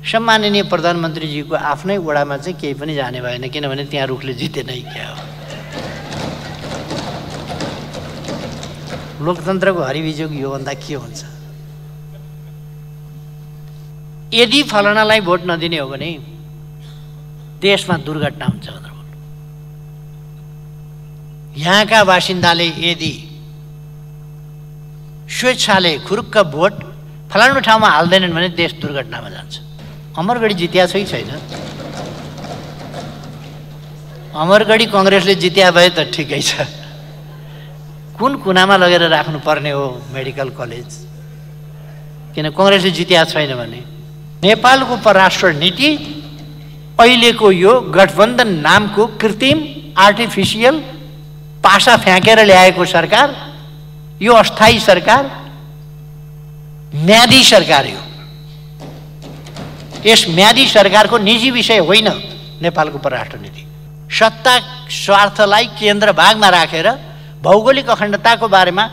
सम्माननीय प्रधानमन्त्रीजीको आफ्नै वडामा चाहिँ केही पनि जाने भएन, किनभने त्यहाँ रुखले जिते नै क्या हो। लोकतन्त्रको हरिविजोग योभन्दा के हुन्छ? यदि फलानालाई भोट नदिने हो भने देशमा दुर्घटना हुन्छ भनेर भन्नु। यहाँका बासिन्दाले यदि स्वेच्छाले खुरुक्क भोट फलानु ठाउँमा हाल्दैनन् भने देश दुर्घटनामा जान्छ। अमरगढी जित्या छ कि छैन? अमरगढी कङ्ग्रेसले जित्या भए त ठिकै छ। कुन कुनामा लगेर राख्नुपर्ने हो मेडिकल कलेज? किन कङ्ग्रेसले जित्या छैन भने? नेपालको परराष्ट्र नीति अहिलेको यो गठबन्धन नामको कृत्रिम आर्टिफिसियल पासा फ्याँकेर ल्याएको सरकार, यो अस्थायी सरकार, म्यादी सरकार हो। यस म्यादी सरकारको निजी विषय होइन नेपालको परराष्ट्र नीति। सत्ता स्वार्थलाई केन्द्र भागमा राखेर भौगोलिक अखण्डताको बारेमा,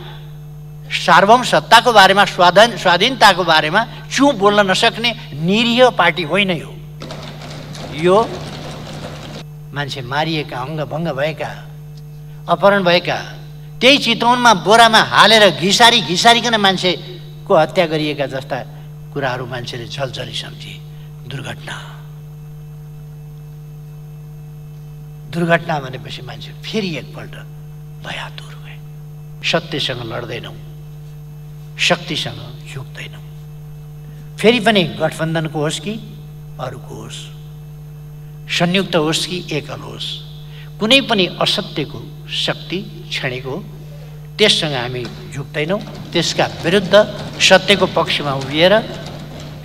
सार्वभौम सत्ताको बारेमा, स्वाधीनताको बारेमा चुप बोल्न नसक्ने निरीह पार्टी होइन यो। यो मान्छे मारिएका, अङ्गभङ्ग भएका, अपहरण भएका, त्यही चितवनमा बोरामा हालेर घिसारिकन मान्छेको हत्या गरिएका जस्ता कुराहरू मान्छेले छलछली सम्झे। दुर्घटना भनेपछि मान्छे फेरि एकपल्ट भयातुर भए। सत्यसँग लड्दैनौँ, शक्तिसँग झुक्दैनौँ। फेरि पनि गठबन्धनको होस् कि अरूको होस्, संयुक्त होस् कि एकल होस्, कुनै पनि असत्यको शक्ति क्षणिक हो, त्यससँग हामी झुक्दैनौँ। त्यसका विरुद्ध सत्यको पक्षमा उभिएर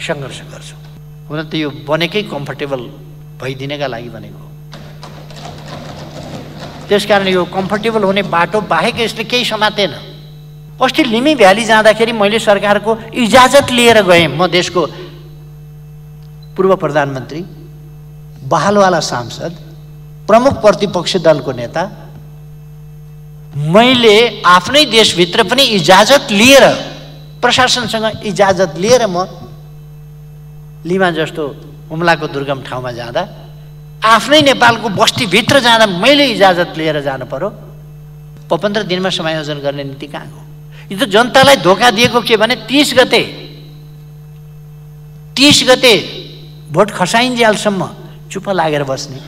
सङ्घर्ष गर्छौँ। हुन त यो बनेकै कम्फर्टेबल भइदिनका लागि बनेको हो। त्यसकारण यो कम्फर्टेबल हुने बाटो बाहेक यसले केही समातेन। अस्ति लिमी भ्याली जाँदाखेरि मैले सरकारको इजाजत लिएर गएँ। म देशको पूर्व प्रधानमन्त्री, बहालवाला सांसद, प्रमुख प्रतिपक्षी दलको नेता, मैले आफ्नै देशभित्र पनि इजाजत लिएर, प्रशासनसँग इजाजत लिएर म लिमा जस्तो हुम्लाको दुर्गम ठाउँमा जाँदा, आफ्नै नेपालको बस्तीभित्र जाँदा मैले इजाजत लिएर जानु पर्यो। 15 दिनमा समायोजन गर्ने नीति कहाँ हो? यो त जनतालाई धोका दिएको के भने 30 गते भोट खसाइन्जेलसम्म चुप लागेर बस्ने,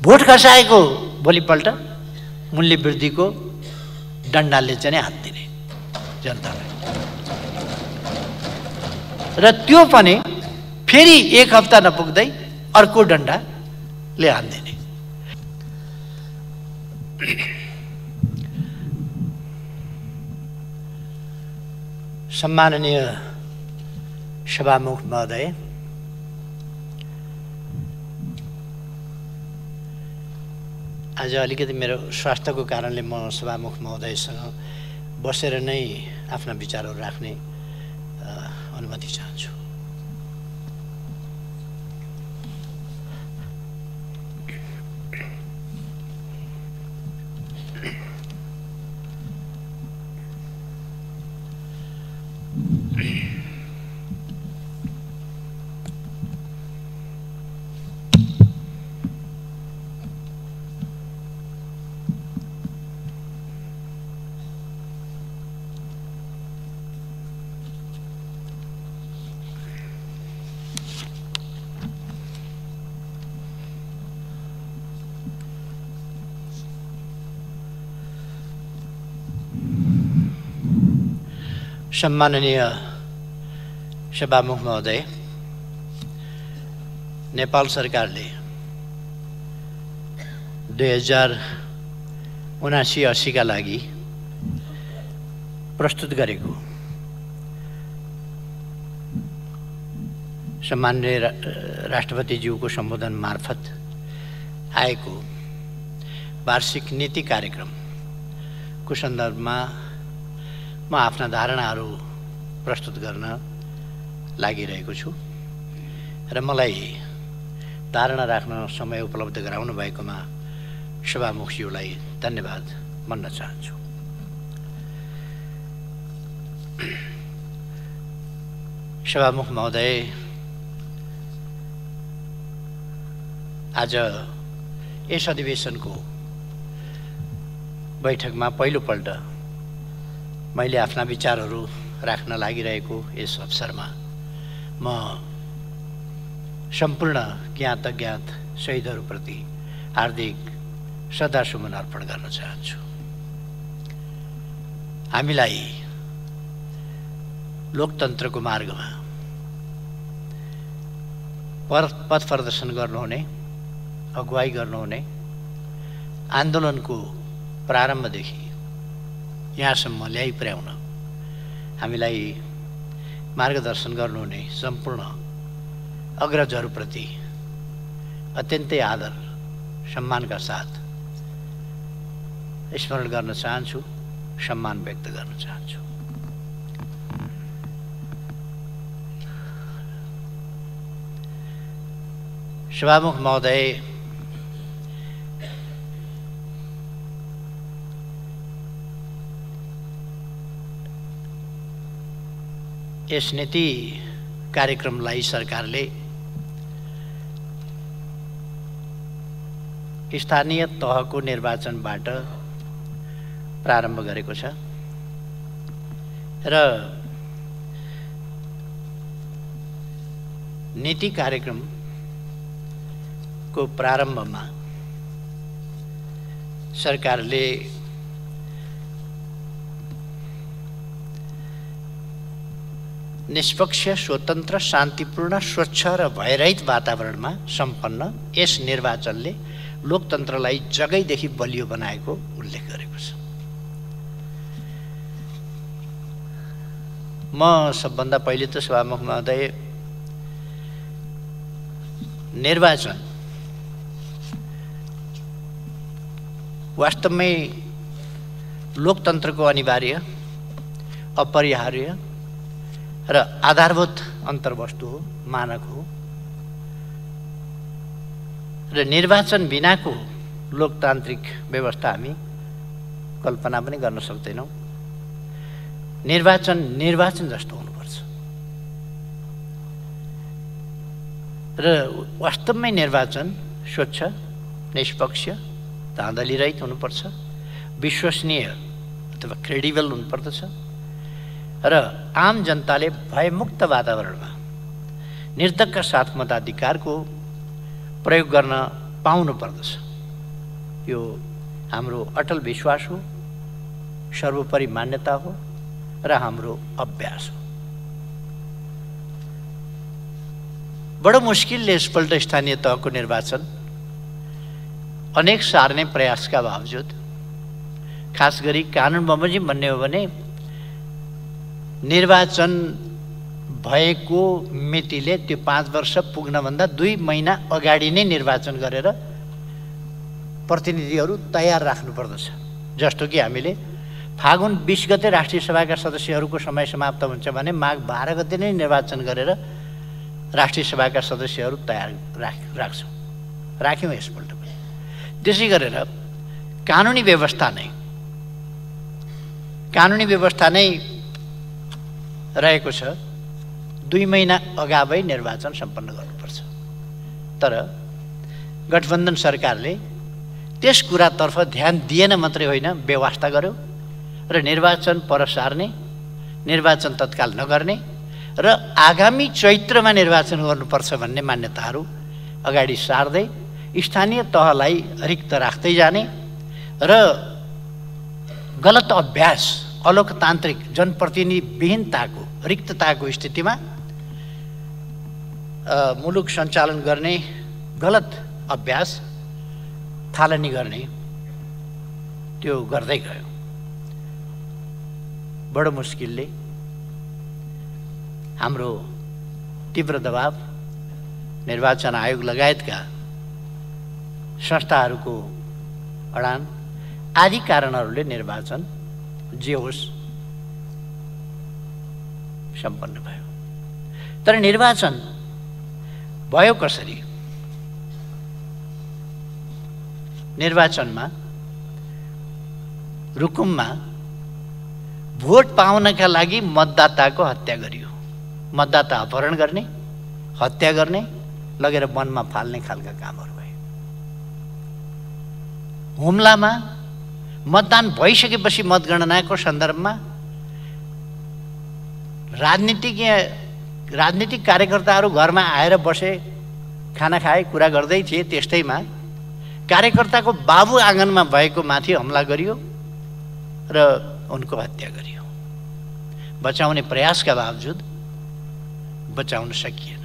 भोट खसाएको भोलिपल्ट मूल्य वृद्धिको डन्डाले चाहिँ हात दिने जनतालाई। र त्यो पनि फेरि 1 हप्ता नपुग्दै अर्को डन्डाले हात दिने। सम्माननीय सभामुख महोदय, आज अलिकति मेरो स्वास्थ्यको कारणले म सभामुख महोदयसँग बसेर नै आफ्ना विचारहरू राख्ने अनुमति चाहन्छु। सम्माननीय सभामुख महोदय, नेपाल सरकारले 2079-80 का लागि प्रस्तुत गरेको सम्माननीय राष्ट्रपतिज्यूको सम्बोधन मार्फत आएको वार्षिक नीति कार्यक्रमको सन्दर्भमा म आफ्ना धारणाहरू प्रस्तुत गर्न लागिरहेको छु र मलाई धारणा राख्न समय उपलब्ध गराउनु भएकोमा सभामुखज्यूलाई धन्यवाद भन्न चाहन्छु। सभामुख महोदय, आज यस अधिवेशनको बैठकमा पहिलोपल्ट मैले आफ्ना विचारहरू राख्न लागिरहेको यस अवसरमा म सम्पूर्ण ज्ञात अज्ञात शहीदहरूप्रति हार्दिक श्रद्धासुमन अर्पण गर्न चाहन्छु। हामीलाई लोकतन्त्रको मार्गमा पथ प्रदर्शन गर्नुहुने, अगुवाई गर्नुहुने, आन्दोलनको प्रारम्भदेखि यहाँसम्म ल्याइ पुर्याउन हामीलाई मार्गदर्शन गर्नुहुने सम्पूर्ण अग्रजहरूप्रति अत्यन्तै आदर सम्मानका साथ स्मरण गर्न चाहन्छु, सम्मान व्यक्त गर्न चाहन्छु। सभामुख महोदय, यस नीति कार्यक्रमलाई सरकारले स्थानीय तहको निर्वाचनबाट प्रारम्भ गरेको छ र नीति कार्यक्रमको प्रारम्भमा सरकारले निष्पक्ष, स्वतन्त्र, शान्तिपूर्ण, स्वच्छ र भयरहित वातावरणमा सम्पन्न यस निर्वाचनले लोकतन्त्रलाई जगैदेखि बलियो बनाएको उल्लेख गरेको छ। म सबभन्दा पहिले त सभामुख महोदय, निर्वाचन वास्तवमै लोकतन्त्रको अनिवार्य, अपरिहार्य र आधारभूत अन्तर्वस्तु हो, मानक हो र निर्वाचन बिनाको लोकतान्त्रिक व्यवस्था हामी कल्पना पनि गर्न सक्दैनौँ। निर्वाचन जस्तो हुनुपर्छ र वास्तवमै निर्वाचन स्वच्छ, निष्पक्ष, धाँधलीरहित हुनुपर्छ, विश्वसनीय अथवा क्रेडिबल हुनुपर्दछ र आम जनताले भयमुक्त वातावरणमा निर्धक्क साथ मताधिकारको प्रयोग गर्न पाउनु पर्दछ। यो हाम्रो अटल विश्वास हो, सर्वोपरि मान्यता हो र हाम्रो अभ्यास हो। बडो मुस्किलले यसपल्ट स्थानीय तहको निर्वाचन अनेक सार्ने प्रयासका बावजुद, खास गरी कानुन बमोजिम भन्ने हो भने निर्वाचन भएको मितिले त्यो 5 वर्ष पुग्नभन्दा 2 महिना अगाडि नै निर्वाचन गरेर प्रतिनिधिहरू तयार राख्नुपर्दछ। जस्तो कि हामीले फागुन 20 गते राष्ट्रिय सभाका सदस्यहरूको समय समाप्त हुन्छ भने माघ 12 गते नै निर्वाचन गरेर राष्ट्रिय सभाका सदस्यहरू तयार राख्यौँ यसपल्ट पनि। त्यसै गरेर कानुनी व्यवस्था नै रहेको छ, 2 महिना अगावै निर्वाचन सम्पन्न गर्नुपर्छ। तर गठबन्धन सरकारले त्यस कुरातर्फ ध्यान दिएन मात्रै होइन, व्यवस्था गर्यो र निर्वाचन पर सार्ने, निर्वाचन तत्काल नगर्ने र आगामी चैत्रमा निर्वाचन गर्नुपर्छ भन्ने मान्यताहरू अगाडि सार्दै स्थानीय तहलाई रिक्त राख्दै जाने र गलत अभ्यास, अलोकतान्त्रिक जनप्रतिनिधिविहीनताको, रिक्तताको स्थितिमा मुलुक सञ्चालन गर्ने गलत अभ्यास थालनी गर्ने, त्यो गर्दै गयो। बडो मुस्किलले हाम्रो तीव्र दबाव, निर्वाचन आयोग लगायतका संस्थाहरूको अडान आदि कारणहरूले निर्वाचन जे होस् सम्पन्न भयो। तर निर्वाचन भयो कसरी? निर्वाचनमा रुकुममा भोट पाउनका लागि मतदाताको हत्या गरियो। मतदाता अपहरण गर्ने, हत्या गर्ने, लगेर वनमा फाल्ने खालका कामहरू भए। हुम्लामा मतदान भइसकेपछि मतगणनाको सन्दर्भमा राजनीतिक कार्यकर्ताहरू घरमा आएर बसे, खाना खाए, कुरा गर्दै थिए। त्यस्तैमा कार्यकर्ताको बाबु आँगनमा भएको माथि हमला गरियो र उनको हत्या गरियो। बचाउने प्रयासका बावजुद बचाउन सकिएन।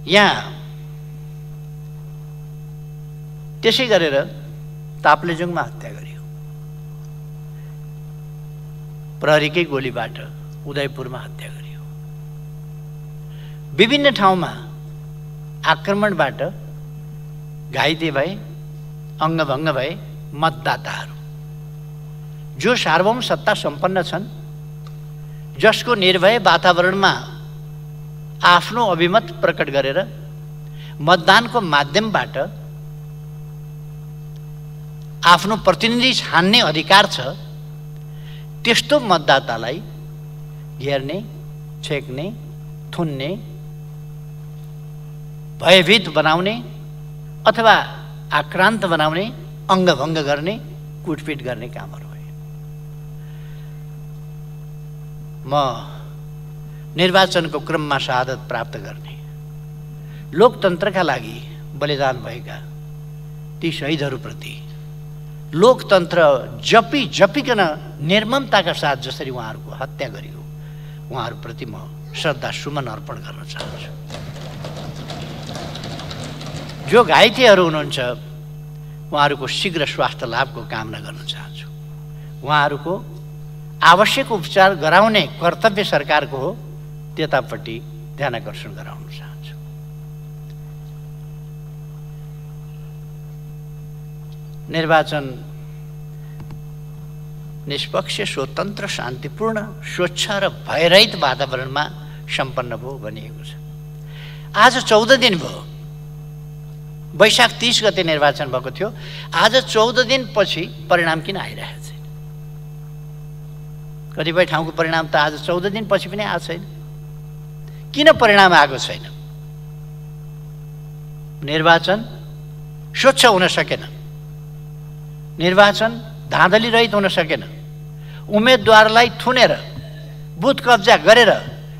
यहाँ त्यसै गरेर ताप्लेजुङमा हत्या गरियो, प्रहरीकै गोलीबाट उदयपुरमा हत्या गरियो। विभिन्न ठाउँमा आक्रमणबाट घाइते भए, अङ्गभङ्ग भए मतदाताहरू, जो सार्वभौम सत्ता सम्पन्न छन्, जसको निर्भय वातावरणमा आफ्नो अभिमत प्रकट गरेर मतदानको माध्यमबाट आफ्नो प्रतिनिधि छान्ने अधिकार छ, त्यस्तो मतदातालाई घेर्ने, छेक्ने, थुन्ने, भयभीत बनाउने अथवा आक्रान्त बनाउने, अङ्गभङ्ग गर्ने, कुटपिट गर्ने कामहरू भए। म निर्वाचनको क्रममा शहादत प्राप्त गर्ने, लोकतन्त्रका लागि बलिदान भएका ती शहीदहरूप्रति लोकतन्त्र जपिकन निर्ममताका साथ जसरी उहाँहरूको हत्या गरियो, उहाँहरूप्रति म श्रद्धा सुमन अर्पण गर्न चाहन्छु। जो घाइतेहरू हुनुहुन्छ उहाँहरूको शीघ्र स्वास्थ्य लाभको कामना गर्न चाहन्छु। उहाँहरूको आवश्यक उपचार गराउने कर्तव्य सरकारको हो, त्यतापट्टि ध्यानाकर्षण गराउन चाहन्छु। निर्वाचन निष्पक्ष, स्वतन्त्र, शान्तिपूर्ण, स्वच्छ र भयरहित वातावरणमा सम्पन्न भयो भनिएको छ। आज 14 दिन भयो, वैशाख 30 गते निर्वाचन भएको थियो। आज 14 दिनपछि परिणाम किन आइरहेको छैन? कतिपय ठाउँको परिणाम त आज 14 दिनपछि पनि आएको छैन। किन परिणाम आएको छैन? निर्वाचन स्वच्छ हुन सकेन, निर्वाचन धाँधली रहित हुन सकेन। उम्मेदवारलाई थुनेर, बुथ कब्जा गरेर,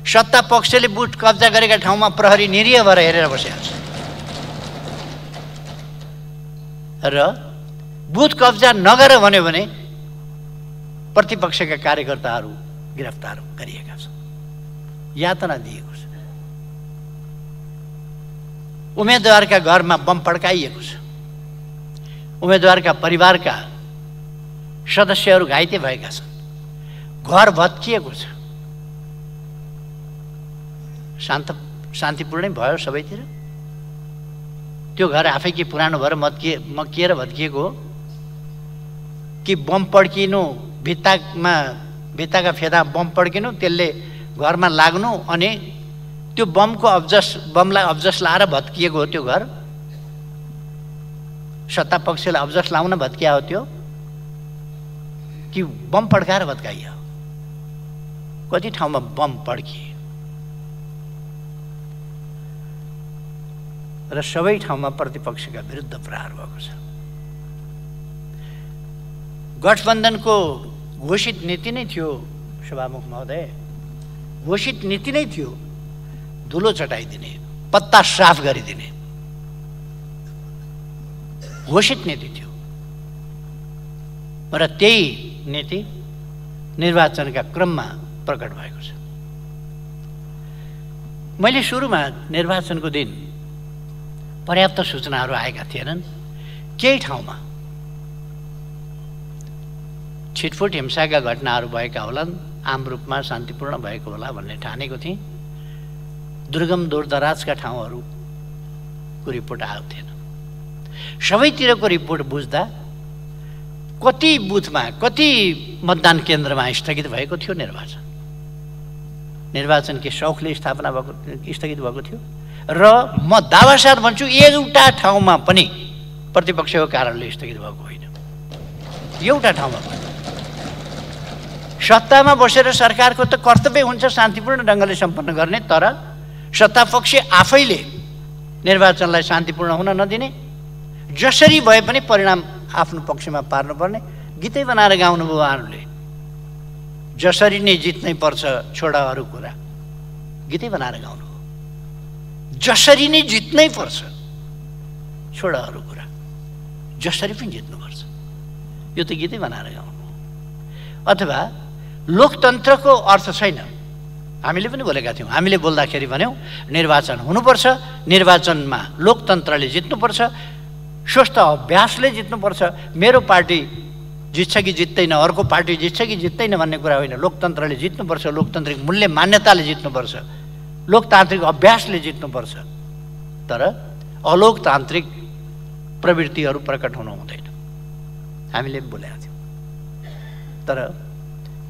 सत्ता पक्षले बुथ कब्जा गरेका ठाउँमा प्रहरी निरीह भएर हेरेर बसेको छ र बुथ कब्जा नगर भन्यो भने प्रतिपक्षका कार्यकर्ताहरू गिरफ्तार गरिएका छन्, यातना दिएको छ। उम्मेदवारका घरमा बम पड्काइएको छ, उम्मेदवारका परिवारका सदस्यहरू घाइते भएका छन्, घर भत्किएको छ। शान्तिपूर्णै भयो सबैतिर। त्यो घर आफै कि पुरानो भएर मक्किएर भत्किएको हो कि बम पड्किनु, भित्ताका फेदा बम पड्किनु, त्यसले घरमा लाग्नु अनि त्यो बमलाई अब्जस लाएर भत्किएको हो त्यो घर? सत्ता पक्षले अब्जस लाउन भत्किया हो त्यो कि बम पड्काएर भत्काइयो? कति ठाउँमा बम पड्किए र सबै ठाउँमा प्रतिपक्षका विरुद्ध प्रहार भएको छ। गठबन्धनको घोषित नीति नै थियो, सभामुख महोदय, घोषित नीति नै थियो धुलो चटाइदिने, पत्ता साफ गरिदिने घोषित नीति थियो र त्यही नीति निर्वाचनका क्रममा प्रकट भएको छ। मैले सुरुमा निर्वाचनको दिन पर्याप्त सूचनाहरू आएका थिएनन्। केही ठाउँमा छिटफुट हिंसाका घटनाहरू भएका होलान्, आम रूपमा शान्तिपूर्ण भएको होला भन्ने ठानेको थिएँ। दुर्गम दूरदराजका ठाउँहरूको रिपोर्ट आएको थिएन। सबैतिरको रिपोर्ट बुझ्दा कति बुथमा, कति मतदान केन्द्रमा स्थगित भएको थियो निर्वाचन के शौखले स्थगित भएको थियो र म दावासाथ भन्छु एउटा ठाउँमा पनि प्रतिपक्षको कारणले स्थगित भएको होइन। एउटा ठाउँमा पनि। सत्तामा बसेर सरकारको त कर्तव्य हुन्छ शान्तिपूर्ण ढङ्गले सम्पन्न गर्ने, तर सत्तापक्ष आफैले निर्वाचनलाई शान्तिपूर्ण हुन नदिने, जसरी भए पनि परिणाम आफ्नो पक्षमा पार्नुपर्ने गीतै बनाएर गाउनुभयो उहाँहरूले। जसरी नै जित्नै पर्छ छोडा अरू कुरा, गीतै बनाएर गाउनुभयो। जसरी नै जित्नै पर्छ छोडा अरू कुरा, जसरी पनि जित्नुपर्छ, यो त गीतै बनाएर गाउनुभयो। अथवा लोकतन्त्रको अर्थ छैन, हामीले पनि बोलेका थियौँ। हामीले बोल्दाखेरि भन्यौँ निर्वाचन हुनुपर्छ, निर्वाचनमा लोकतन्त्रले जित्नुपर्छ, स्वस्थ अभ्यासले जित्नुपर्छ। मेरो पार्टी जित्छ कि जित्दैन, अर्को पार्टी जित्छ कि जित्दैन भन्ने कुरा होइन। लोकतन्त्रले जित्नुपर्छ, लोकतान्त्रिक मूल्य मान्यताले जित्नुपर्छ, लोकतान्त्रिक अभ्यासले जित्नुपर्छ। तर अलोकतान्त्रिक प्रवृत्तिहरू प्रकट हुनु हुँदैन, हामीले पनि बोलेका थियौँ। तर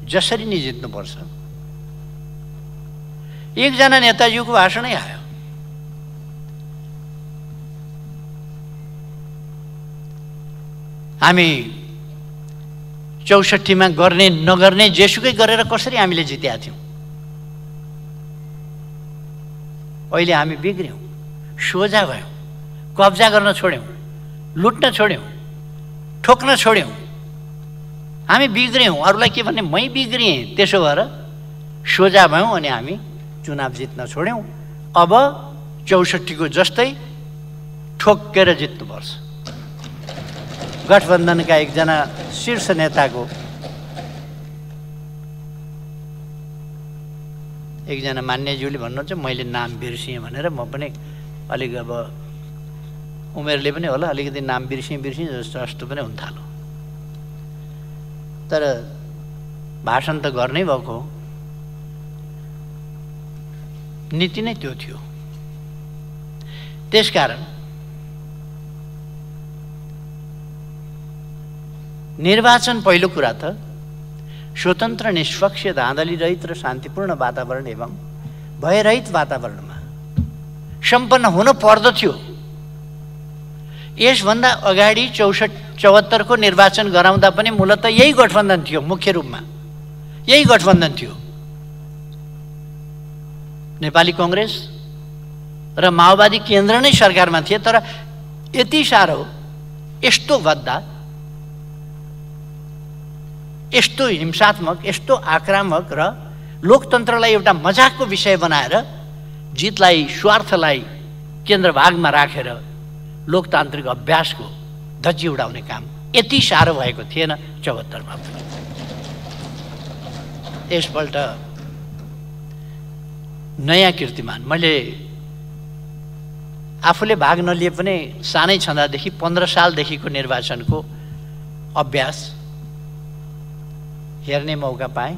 जसरी नै जित्नुपर्छ। एकजना नेताजीको भाषणै आयो, हामी 64मा गर्ने नगर्ने जेसुकै गरेर कसरी हामीले जितेका थियौँ। अहिले हामी बिग्र्यौँ, सोझा भयौँ, कब्जा गर्न छोड्यौँ, लुट्न छोड्यौँ, ठोक्न छोड्यौँ। हामी बिग्र्यौँ, अरूलाई के भन्ने, मै बिग्रिएँ। त्यसो भएर सोझा भयौँ अनि हामी चुनाव जित्न छोड्यौँ। अब 64को जस्तै ठोक्केर जित्नुपर्छ। गठबन्धनका एकजना शीर्ष नेताको एकजना मान्यज्यूले भन्नुहुन्छ, मैले नाम बिर्सिएँ भनेर। म पनि अलिक अब उमेरले पनि होला अलिकति नाम बिर्सिएँ जस्तो पनि हुन थाल्यो। तर भाषण त गर्नै भएको, नीति नै त्यो थियो। त्यसकारण निर्वाचन पहिलो कुरा त स्वतन्त्र, निष्पक्ष, धाँधली रहित र शान्तिपूर्ण वातावरण एवं भयरहित वातावरणमा सम्पन्न हुन पर्दथ्यो। यसभन्दा अगाडि 74को निर्वाचन गराउँदा पनि मूलतः यही गठबन्धन थियो, मुख्य रूपमा यही गठबन्धन थियो। नेपाली कांग्रेस र माओवादी केन्द्र नै सरकारमा थिए। तर यति साह्रो यस्तो गद्दा, यस्तो हिंसात्मक, यस्तो आक्रामक र लोकतन्त्रलाई एउटा मजाकको विषय बनाएर जितलाई, स्वार्थलाई केन्द्रभागमा राखेर लोकतान्त्रिक अभ्यासको धज्जी उडाउने काम यति साह्रो भएको थिएन 74मा पनि। यसपल्ट नयाँ कीर्तिमान। मैले आफूले भाग नलिए पनि सानै छँदादेखि 15 सालदेखिको निर्वाचनको अभ्यास हेर्ने मौका पाएँ।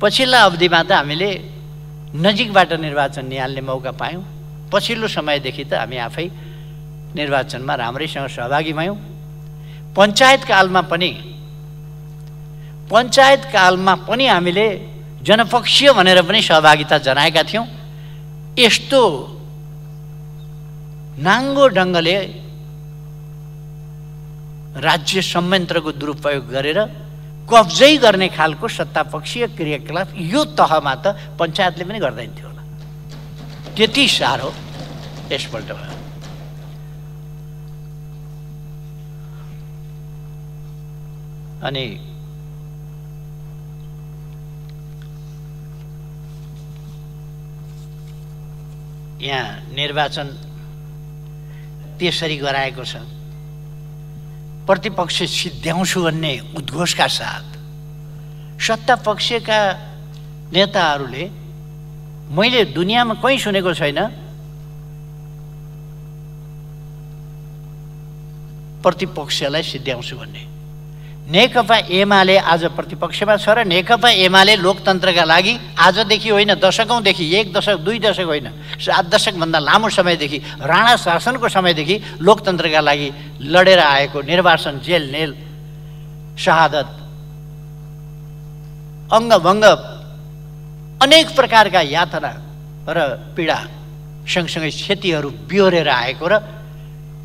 पछिल्ला अवधिमा त हामीले नजिकबाट निर्वाचन निहाल्ने मौका पायौँ। पछिल्लो समयदेखि त हामी आफै निर्वाचनमा राम्रैसँग सहभागी भयौँ। पञ्चायत कालमा पनि हामीले जनपक्षीय भनेर पनि सहभागिता जनाएका थियौँ। यस्तो नाङ्गो ढङ्गले राज्य संयन्त्रको दुरुपयोग गरेर कब्जै गर्ने खालको सत्तापक्षीय क्रियाकलाप यो तहमा त पञ्चायतले पनि गर्दैन थियो होला, त्यति साह्रो यसपल्ट भयो। अनि यहाँ निर्वाचन त्यसरी गराएको छ, प्रतिपक्ष सिद्ध्याउँछु भन्ने उद्घोषका साथ सत्ता पक्षका नेताहरूले, मैले दुनियाँमा कहीँ सुनेको छैन प्रतिपक्षलाई सिद्ध्याउँछु भन्ने। नेकपा एमाले आज प्रतिपक्षमा छ र नेकपा एमाले लोकतन्त्रका लागि आजदेखि होइन, दशकौँदेखि, 1 दशक 2 दशक होइन, 7 दशकभन्दा लामो समयदेखि, राणा शासनको समयदेखि लोकतन्त्रका लागि लडेर आएको निर्वाचन, जेल नेल, शहादत, अङ्गभङ्ग, अनेक प्रकारका यातना र पीडा सँगसँगै क्षतिहरू बिहोरेर आएको र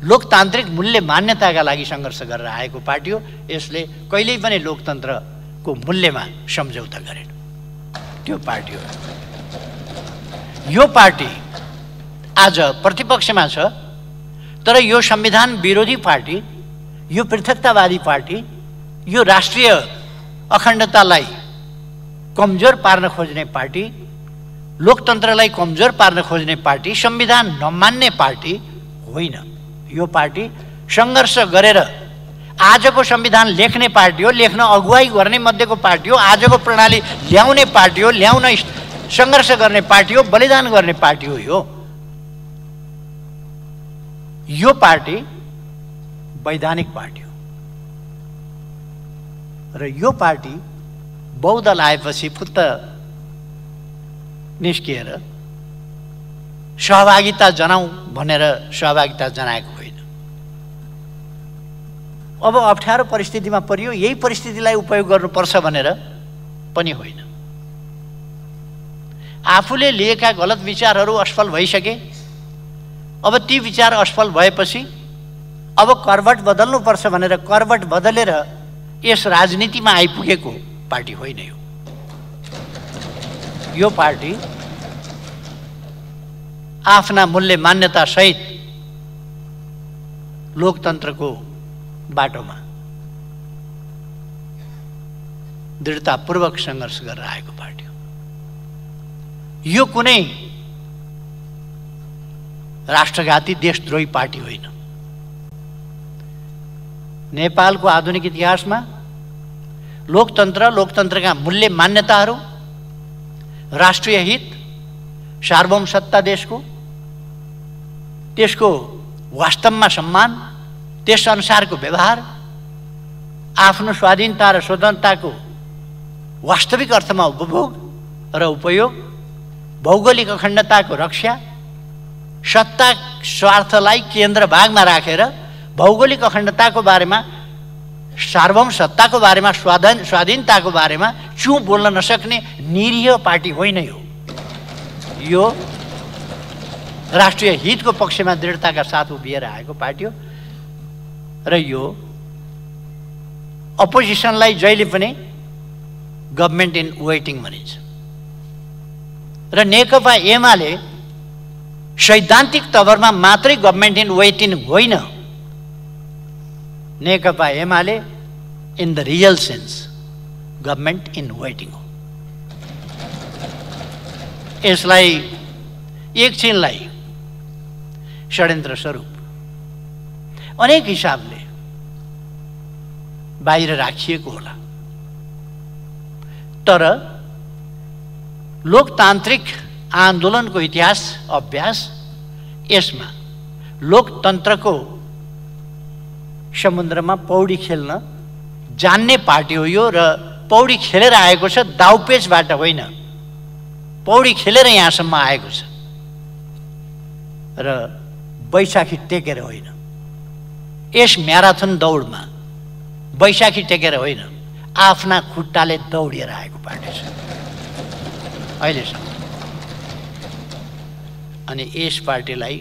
लोकतान्त्रिक मूल्य मान्यताका लागि सङ्घर्ष गरेर आएको पार्टी हो। यसले कहिल्यै पनि लोकतन्त्रको मूल्यमा सम्झौता गरेन, त्यो पार्टी हो। यो पार्टी आज प्रतिपक्षमा छ, तर यो संविधान विरोधी पार्टी, यो पृथकतावादी पार्टी, यो राष्ट्रिय अखण्डतालाई कमजोर पार्न खोज्ने पार्टी, लोकतन्त्रलाई कमजोर पार्न खोज्ने पार्टी, संविधान नमान्ने पार्टी होइन। यो पार्टी सङ्घर्ष गरेर आजको संविधान लेख्ने पार्टी हो, लेख्न अगुवाई गर्ने मध्येको पार्टी हो, आजको प्रणाली ल्याउने पार्टी हो, ल्याउन सङ्घर्ष गर्ने पार्टी हो, बलिदान गर्ने पार्टी हो। यो पार्टी वैधानिक पार्टी हो र यो पार्टी बहुदल आएपछि फुत्त निस्किएर सहभागिता जनाऊ भनेर सहभागिता जनाएको होइन। अब अप्ठ्यारो परिस्थितिमा परियो, यही परिस्थितिलाई उपयोग गर्नुपर्छ भनेर पनि होइन। आफूले लिएका गलत विचारहरू असफल भइसके, अब ती विचार असफल भएपछि अब करवट बदल्नुपर्छ भनेर करवट बदलेर यस राजनीतिमा आइपुगेको पार्टी होइन यो पार्टी आफ्ना मूल्य मान्यता सहित लोकतन्त्रको बाटोमा दृढतापूर्वक सङ्घर्ष गरेर आएको पार्टी हो। यो कुनै राष्ट्रघाती देशद्रोही पार्टी होइन। नेपालको आधुनिक इतिहासमा लोकतन्त्र, लोकतन्त्रका मूल्य मान्यताहरू, राष्ट्रिय हित, सार्वभौम सत्ता देशको, त्यसको वास्तवमा सम्मान, त्यस अनुसारको व्यवहार, आफ्नो स्वाधीनता र स्वतन्त्रताको वास्तविक अर्थमा उपभोग र उपयोग, भौगोलिक अखण्डताको रक्षा, सत्ता स्वार्थलाई केन्द्र भागमा राखेर भौगोलिक अखण्डताको बारेमा, सार्वभौम सत्ताको बारेमा, स्वाधीनताको बारेमा चुँ बोल्न नसक्ने निरीह पार्टी होइन यो राष्ट्रिय हितको पक्षमा दृढताका साथ उभिएर आएको पार्टी हो र यो अपोजिसनलाई जहिले पनि गभर्नमेन्ट इन वेटिङ भनिन्छ र नेकपा एमाले सैद्धान्तिक तवरमा मात्रै गभर्नमेन्ट इन वेटिङ होइन, Nekapa UML in the real sense government in waiting हो। यसलाई एकछिनलाई षड्यन्त्र स्वरूप अनेक हिसाबले बाहिर राखिएको होला, तर लोकतान्त्रिक आन्दोलनको इतिहास अभ्यास यसमा लोकतन्त्रको समुद्रमा पौडी खेल्न जान्ने पार्टी हो यो र पौडी खेलेर आएको छ, दाउपेचबाट होइन, पौडी खेलेर यहाँसम्म आएको छ र बैशाखी टेकेर होइन। यस म्याराथन दौडमा बैशाखी टेकेर होइन, आफ्ना खुट्टाले दौडिएर आएको पार्टी छ अहिलेसम्म। अनि यस पार्टीलाई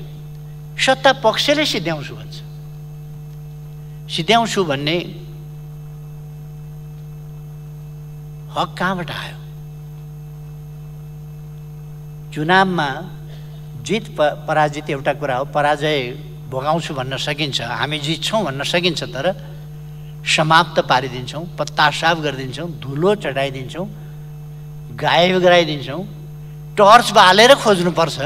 सत्ता पक्षले सिद्ध्याउँछु भन्छ। सिद्ध्याउँछु भन्ने हक कहाँबाट आयो? चुनावमा जित पराजित एउटा कुरा हो, पराजय भोगाउँछु भन्न सकिन्छ, हामी जित्छौँ भन्न सकिन्छ, तर समाप्त पारिदिन्छौँ, पत्ता साफ गरिदिन्छौँ, धुलो चढाइदिन्छौँ, गायब गराइदिन्छौँ, टर्च बालेर खोज्नुपर्छ।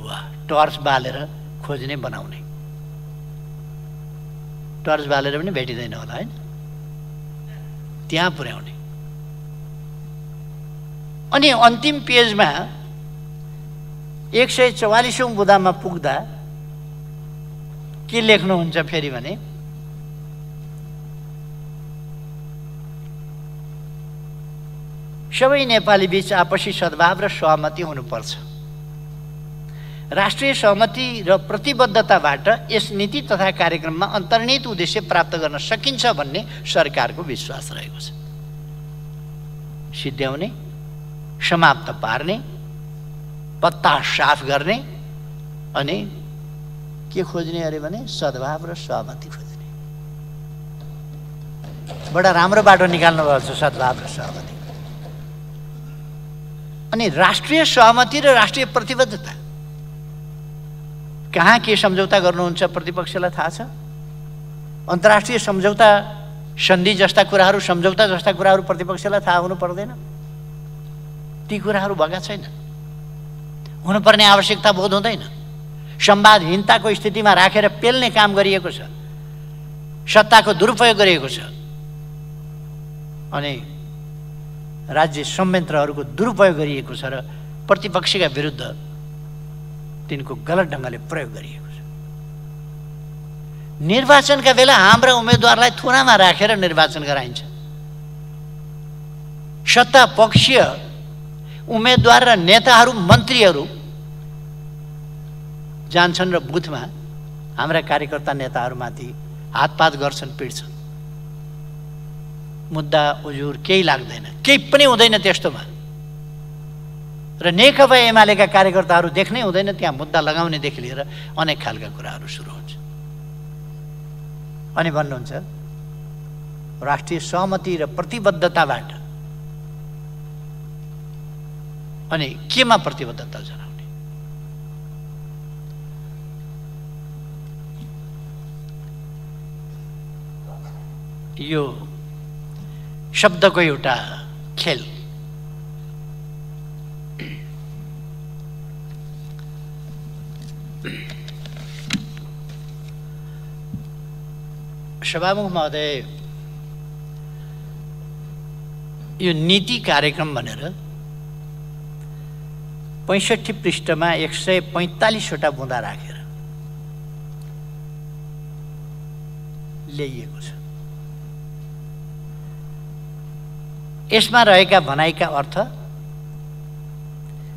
वाह, टर्च बालेर खोज्ने बनाउने, टर्च बालेर पनि भेटिँदैन होला होइन, त्यहाँ पुर्याउने। अनि अन्तिम पेजमा 144औं बुँदामा पुग्दा के लेख्नुहुन्छ फेरि भने, सबै नेपाली बीच आपसी सद्भाव र सहमति हुनुपर्छ। राष्ट्रिय सहमति र प्रतिबद्धताबाट यस नीति तथा कार्यक्रममा अन्तर्निहित उद्देश्य प्राप्त गर्न सकिन्छ भन्ने सरकारको विश्वास रहेको छ। सिद्ध्याउने, समाप्त पार्ने, पत्ता साफ गर्ने अनि के खोज्ने अरे भने सद्भाव र सहमति खोज्ने। बडा राम्रो बाटो निकाल्नु भएको छ सद्भाव र सहमति। अनि राष्ट्रिय सहमति र राष्ट्रिय प्रतिबद्धता कहाँ के सम्झौता गर्नुहुन्छ प्रतिपक्षलाई थाहा छ? अन्तर्राष्ट्रिय सम्झौता, सन्धि जस्ता कुराहरू, सम्झौता जस्ता कुराहरू प्रतिपक्षलाई थाहा हुनु पर्दैन? ती कुराहरू भएका छैन, हुनुपर्ने आवश्यकता बोध हुँदैन। संवादहीनताको स्थितिमा राखेर पेल्ने काम गरिएको छ, सत्ताको दुरुपयोग गरिएको छ अनि राज्य संयन्त्रहरूको दुरुपयोग गरिएको छ र प्रतिपक्षका विरुद्ध तिनको गलत ढङ्गले प्रयोग गरिएको छ। निर्वाचनका बेला हाम्रा उम्मेदवारलाई थुनामा राखेर निर्वाचन गराइन्छ। सत्ता पक्षीय उम्मेदवार र नेताहरू, मन्त्रीहरू जान्छन् र बुथमा हाम्रा कार्यकर्ता नेताहरूमाथि हातपात गर्छन्, पिट्छन्। मुद्दा उजुर केही लाग्दैन, केही पनि हुँदैन त्यस्तोमा। र नेकपा एमालेका कार्यकर्ताहरू देख्नै हुँदैन, त्यहाँ मुद्दा लगाउनेदेखि लिएर अनेक खालका कुराहरू सुरु हुन्छ। अनि भन्नुहुन्छ राष्ट्रिय सहमति र प्रतिबद्धताबाट, अनि केमा प्रतिबद्धता जनाउने? यो शब्दको एउटा खेल। सभामुख महोदय, यो नीति कार्यक्रम भनेर 65 पृष्ठमा 145वटा बुँदा राखेर ल्याइएको छ। यसमा रहेका भनाइका अर्थ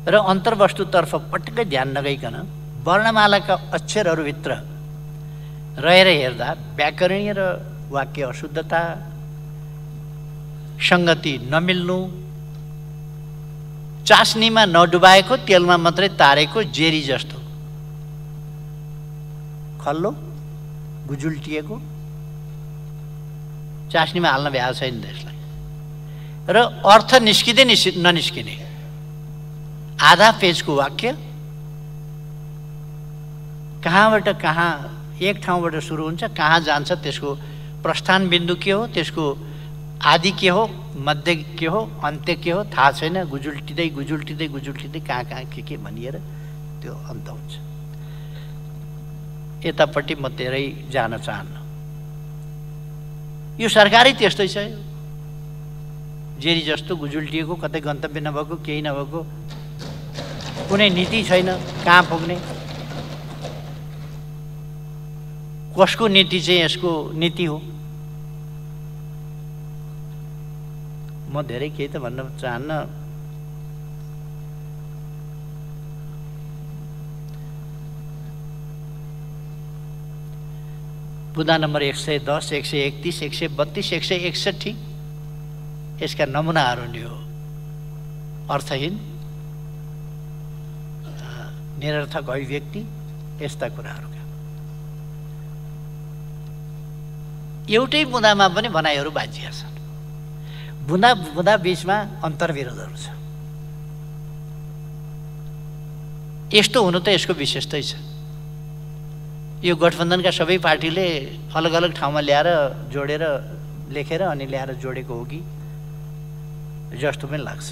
र अन्तर्वस्तुतर्फ पटक्कै ध्यान नगइकन वर्णमालाका अक्षरहरूभित्र रहेर हेर्दा व्याकरणीय र वाक्य अशुद्धता, सङ्गति नमिल्नु, चास्नीमा नडुबाएको तेलमा मात्रै तारेको जेरी जस्तो खल्लो गुजुल्टिएको, चास्नीमा हाल्न भ्याएको छैन त्यसलाई, र अर्थ निस्किँदै ननिस्किने आधा पेजको वाक्य, कहाँबाट कहाँ, एक ठाउँबाट सुरु हुन्छ कहाँ जान्छ, त्यसको प्रस्थान बिन्दु के हो, त्यसको आदि के हो, मध्य के हो, अन्त्य के हो थाहा छैन। गुजुल्टिँदै गुजुल्टिँदै गुजुल्टिँदै कहाँ कहाँ के भनिएर त्यो अन्त हुन्छ। यतापट्टि म धेरै जान चाहन्न। यो सरकारै त्यस्तै छ, जेरी जस्तो गुजुल्टिएको, कतै गन्तव्य नभएको, केही नभएको, कुनै नीति छैन कहाँ पुग्ने। कसको नीति चाहिँ यसको नीति हो? म धेरै केही त भन्न चाहन्न। बुँदा नम्बर 110, 131, 132, 161 यसका नमुनाहरू नि हो। अर्थहीन, निरर्थक अभिव्यक्ति, यस्ता कुराहरूका एउटै बुँदामा पनि भनाइहरू बाजिया छन्। बुँदा बुँदा बीचमा अन्तर्विरोधहरू छ। यस्तो हुनु त यसको विशेषतै छ। यो गठबन्धनका सबै पार्टीले अलग अलग ठाउँमा ल्याएर जोडेर लेखेर अनि ल्याएर जोडेको हो कि जस्तो पनि लाग्छ।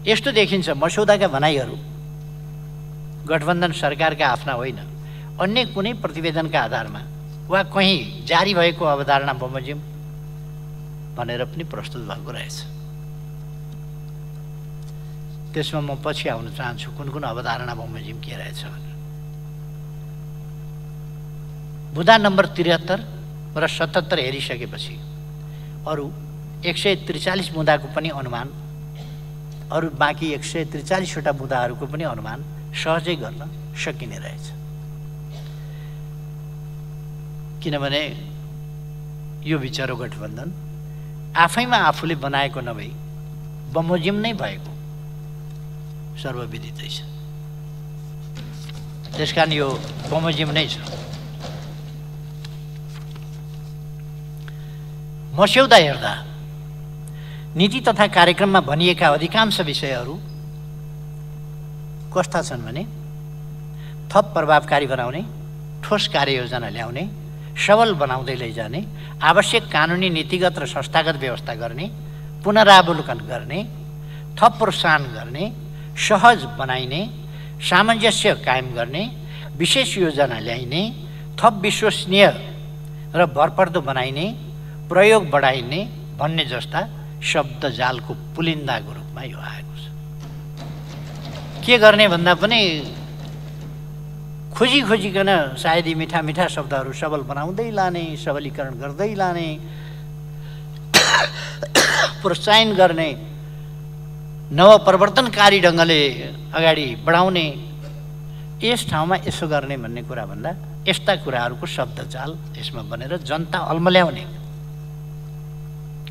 यस्तो देखिन्छ मसौदाका भनाइहरू गठबन्धन सरकारका आफ्ना होइन, अन्य कुनै प्रतिवेदनका आधारमा वा कहीँ जारी भएको अवधारणा बमोजिम भनेर पनि प्रस्तुत भएको रहेछ। त्यसमा म पछि आउन चाहन्छु कुन कुन अवधारणा बमोजिम के रहेछ भनेर। बुँदा नम्बर 73 र 77 हेरिसकेपछि अरू 143 बुँदाको पनि अनुमान, अरू बाँकी 143वटा बुँदाहरूको पनि अनुमान सहजै गर्न सकिने रहेछ। किनभने यो विचारो गठबन्धन आफैमा आफूले बनाएको नभई बमोजिम नै भएको सर्वविदितै छ। त्यसकारण यो बमोजिम नै छ। मस्यौदा हेर्दा नीति तथा कार्यक्रममा भनिएका अधिकांश विषयहरू कस्ता छन् भने थप प्रभावकारी बनाउने, ठोस कार्ययोजना ल्याउने, सबल बनाउँदै लैजाने, आवश्यक कानुनी नीतिगत र संस्थागत व्यवस्था गर्ने, पुनरावलोकन गर्ने, थप प्रोत्साहन गर्ने, सहज बनाइने, सामञ्जस्य कायम गर्ने, विशेष योजना ल्याइने, थप विश्वसनीय र भरपर्दो बनाइने, प्रयोग बढाइने भन्ने जस्ता शब्द जालको पुलिन्दाको रूपमा यो आएको छ। के गर्ने भन्दा पनि खोजिकन सायद यी मिठा मिठा शब्दहरू सबल बनाउँदै लाने, सबलीकरण गर्दै लाने, प्रोत्साहन गर्ने, नवप्रवर्तनकारी ढङ्गले अगाडि बढाउने, यस ठाउँमा यसो गर्ने भन्ने कुरा भन्दा यस्ता कुराहरूको शब्दजाल यसमा बनेर जनता अल्मल्याउने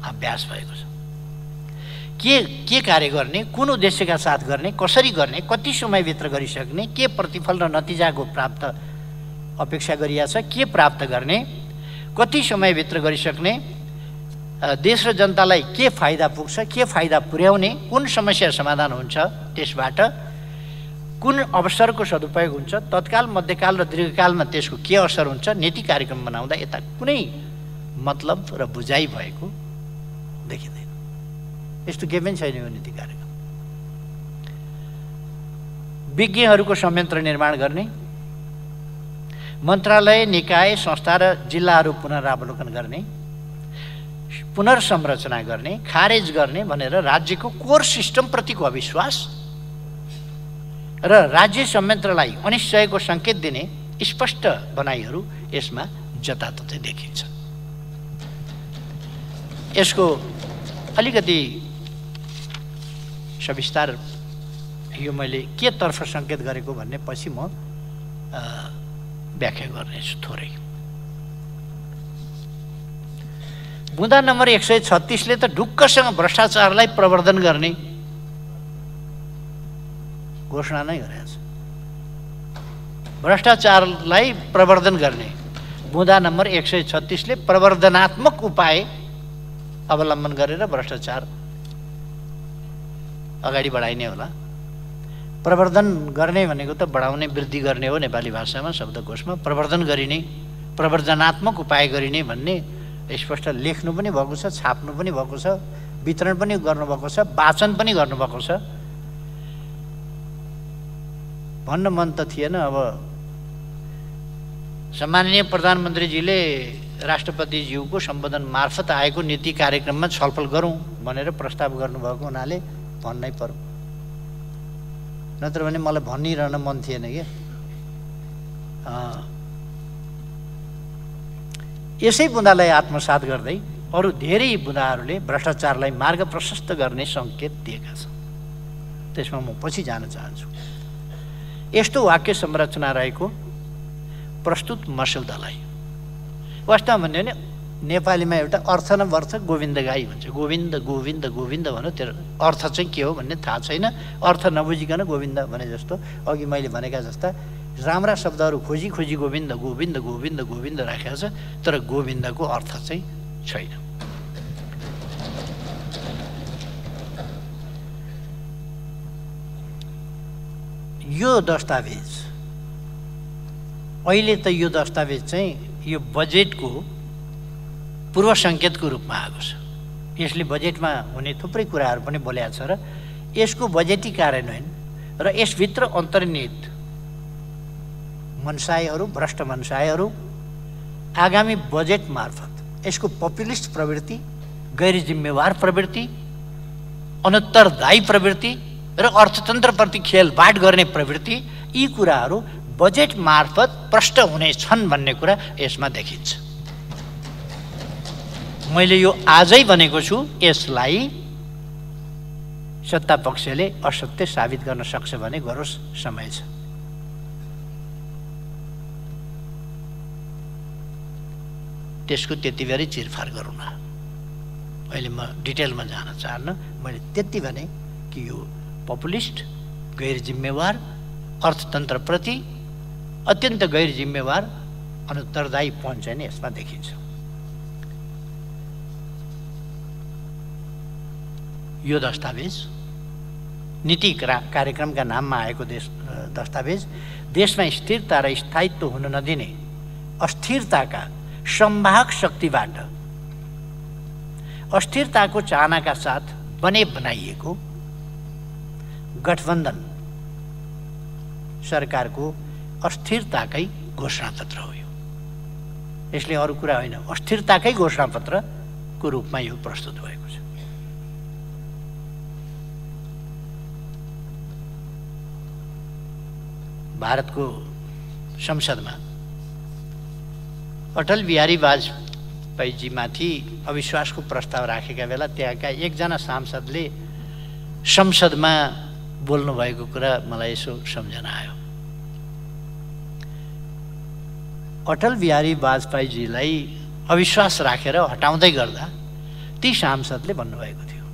अभ्यास भएको छ। के कार्य गर्ने, कुन उद्देश्यका साथ गर्ने, कसरी गर्ने, कति समयभित्र गरिसक्ने, के प्रतिफल र नतिजाको प्राप्त अपेक्षा गरिया छ, के प्राप्त गर्ने, कति समयभित्र गरिसक्ने, देश र जनतालाई के फाइदा पुग्छ, के फाइदा पुर्याउने, कुन समस्या समाधान हुन्छ, त्यसबाट कुन अवसरको सदुपयोग हुन्छ, तत्काल, मध्यकाल र दीर्घकालमा त्यसको के असर हुन्छ, नीति कार्यक्रम बनाउँदा यता कुनै मतलब र बुझाइ भएको देखिँदैन। यस्तो केही पनि छैन यो नीति कार्यक्रम। विज्ञहरूको संयन्त्र निर्माण गर्ने, मन्त्रालय, निकाय, संस्था र जिल्लाहरू पुनरावलोकन गर्ने, पुनर्संरचना गर्ने, खारेज गर्ने भनेर राज्यको कोर सिस्टमप्रतिको अविश्वास र राज्य संयन्त्रलाई अनिश्चयको सङ्केत दिने स्पष्ट भनाइहरू यसमा जताततै देखिन्छ। यसको अलिकति सविस्तार यो मैले के तर्फ सङ्केत गरेको भन्ने पछि म व्याख्या गर्नेछु थोरै। बुँदा नम्बर 136 ले त ढुक्कसँग भ्रष्टाचारलाई प्रवर्धन गर्ने घोषणा नै गरेको छ। भ्रष्टाचारलाई प्रवर्धन गर्ने बुँदा नम्बर 136 ले प्रवर्धनात्मक उपाय अवलम्बन गरेर भ्रष्टाचार अगाडि बढाइने होला। प्रवर्धन गर्ने भनेको त बढाउने, वृद्धि गर्ने हो नेपाली भाषामा, शब्दकोशमा। प्रवर्धन गरिने, प्रवर्धनात्मक उपाय गरिने भन्ने स्पष्ट लेख्नु पनि भएको छ, छाप्नु पनि भएको छ, वितरण पनि गर्नुभएको छ, वाचन पनि गर्नुभएको छ। भन्न मन त थिएन। अब सम्माननीय प्रधानमन्त्रीजीले राष्ट्रपतिज्यूको सम्बोधन मार्फत आएको नीति कार्यक्रममा छलफल गरौँ भनेर प्रस्ताव गर्नुभएको हुनाले भन्नै पर्यो, नत्र भने मलाई भनिरहन मन थिएन क्या। यसै बुँदालाई आत्मसात गर्दै अरू धेरै बुँदाहरूले भ्रष्टाचारलाई मार्ग प्रशस्त गर्ने सङ्केत दिएका छन्। त्यसमा म पछि जान चाहन्छु। यस्तो वाक्य संरचना रहेको प्रस्तुत मस्यौदालाई वास्तवमा भन्यो भने नेपालीमा एउटा अर्थ न वर्थ गोविन्द गाई भन्छ। गोविन्द गोविन्द गोविन्द भन्यो, त्यो अर्थ चाहिँ के हो भन्ने थाहा छैन। अर्थ नबुझिकन गोविन्द भने जस्तो अघि मैले भनेका जस्ता राम्रा शब्दहरू खोजी खोजी गोविन्द गोविन्द गोविन्द गोविन्द राखेको छ, तर गोविन्दको अर्थ चाहिँ छैन। यो दस्तावेज अहिले त यो दस्तावेज चाहिँ यो बजेटको पूर्व सङ्केतको रूपमा आएको छ। यसले बजेटमा हुने थुप्रै कुराहरू पनि बोलेको छ र यसको बजेटी कार्यान्वयन र यसभित्र अन्तर्निहित मनसायहरू, भ्रष्ट मनसायहरू आगामी बजेट मार्फत यसको पपुलिस्ट प्रवृत्ति, गैर जिम्मेवार प्रवृत्ति, अनुत्तरदायी प्रवृत्ति र अर्थतन्त्रप्रति खेलबाड गर्ने प्रवृत्ति, यी कुराहरू बजेट मार्फत प्रष्ट हुनेछन् भन्ने कुरा यसमा देखिन्छ। मैले यो आजै भनेको छु, यसलाई सत्ता पक्षले असत्य साबित गर्न सक्छ भने गरोस्, समय छ। त्यसको त्यति बेरै चिरफार गरौँ न। अहिले म डिटेलमा जान चाहन्न। मैले त्यति भने कि यो पपुलिस्ट, गैर जिम्मेवार, अर्थतन्त्रप्रति अत्यन्त गैर जिम्मेवार, अनुत्तरदायी पन चाहिँ यसमा देखिन्छ। यो दस्तावेज नीति कार्यक्रमका नाममा आएको दस्तावेज देशमा स्थिरता र स्थायित्व हुन नदिने अस्थिरताका संवाहक शक्तिबाट अस्थिरताको चाहनाका साथ बनाइएको गठबन्धन सरकारको अस्थिरताकै घोषणापत्र हो। यसले अरू कुरा होइन, अस्थिरताकै घोषणापत्रको रूपमा यो प्रस्तुत भएको छ। भारतको संसदमा अटल बिहारी वाजपेयीजीमाथि अविश्वासको प्रस्ताव राखेका बेला त्यहाँका एकजना सांसदले संसदमा बोल्नुभएको कुरा मलाई यसो सम्झना आयो। अटल बिहारी वाजपेयीजीलाई अविश्वास राखेर हटाउँदै गर्दा ती सांसदले भन्नुभएको थियो,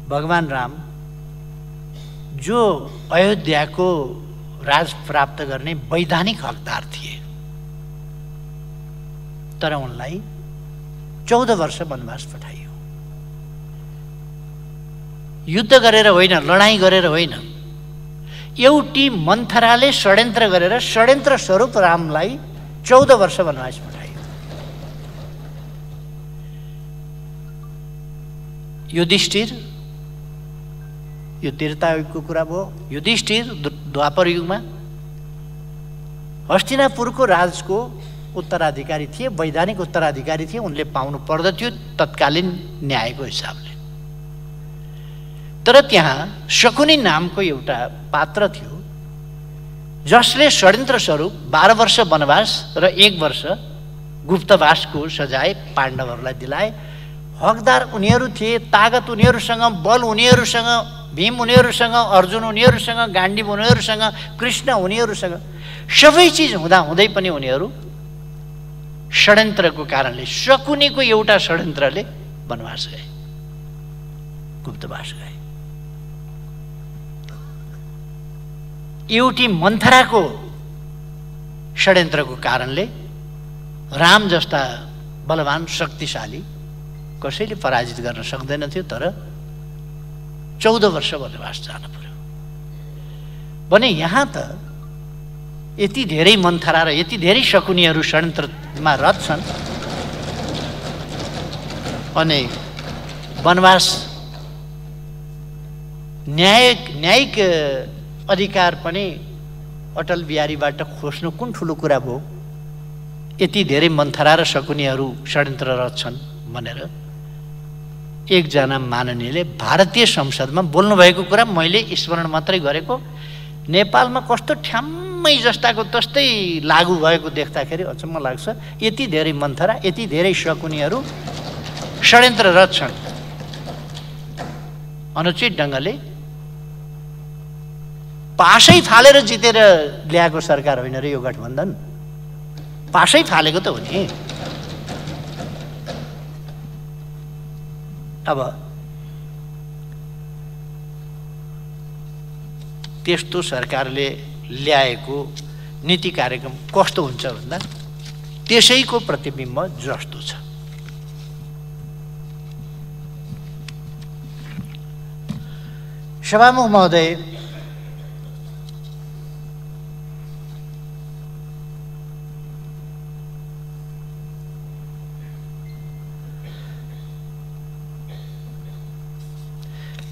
भगवान राम जो अयोध्याको राज प्राप्त गर्ने वैधानिक हकदार थिए, तर उनलाई 14 वर्ष वनवास पठाइयो। युद्ध गरेर होइन, लडाईँ गरेर होइन, एउटी मन्थराले षड्यन्त्र गरेर षड्यन्त्र स्वरूप रामलाई 14 वर्ष वनवास पठाइयो। युधिष्ठिर, यो त्रेतायुगको कुरा भयो। युधिष्ठिर द्वापर युगमा हस्तिनापुरको राजको उत्तराधिकारी थिए, वैधानिक उत्तराधिकारी थिए। उनले पाउनु पर्दथ्यो तत्कालीन न्यायको हिसाबले। तर त्यहाँ शकुनी नामको एउटा पात्र थियो जसले षड्यन्त्र स्वरूप 12 वर्ष वनवास र 1 वर्ष गुप्तवासको सजाय पाण्डवहरूलाई दिलाए। हकदार उनीहरू थिए, तागत उनीहरूसँग, बल उनीहरूसँग, भीम उनीहरूसँग, अर्जुन उनीहरूसँग, गाण्डीव उनीहरूसँग, कृष्ण उनीहरूसँग, सबै चिज हुँदाहुँदै पनि उनीहरू षड्यन्त्रको कारणले, शकुनीको एउटा षड्यन्त्रले वनवास गए, गुप्तवास गए। एउटी मन्थराको षड्यन्त्रको कारणले राम जस्ता बलवान शक्तिशाली कसैले पराजित गर्न सक्दैन थियो, तर 14 वर्ष वनवास जानु पर्यो भने यहाँ त यति धेरै मन्थरा र यति धेरै शकुनीहरू षड्यन्त्रमा रत छन् अनि वनवास न्यायिक अधिकार पनि अटल बिहारीबाट खोज्नु कुन ठुलो कुरा भयो। यति धेरै मन्थरा र शकुनीहरू षड्यन्त्ररत छन् भनेर एकजना माननीयले भारतीय संसदमा बोल्नुभएको कुरा मैले स्मरण मात्रै गरेको, नेपालमा कस्तो ठ्याम्मै जस्ताको तस्तै लागू भएको देख्दाखेरि अचम्म लाग्छ। यति धेरै मन्थरा, यति धेरै शकुनीहरू षड्यन्त्ररत छन्। अनुचित ढङ्गले पासै फालेर जितेर ल्याएको सरकार होइन र यो गठबन्धन, पासै फालेको त हो नि। अब त्यस्तो सरकारले ल्याएको नीति कार्यक्रम कस्तो हुन्छ भन्दा त्यसैको प्रतिबिम्ब जस्तो छ। सभामुख महोदय,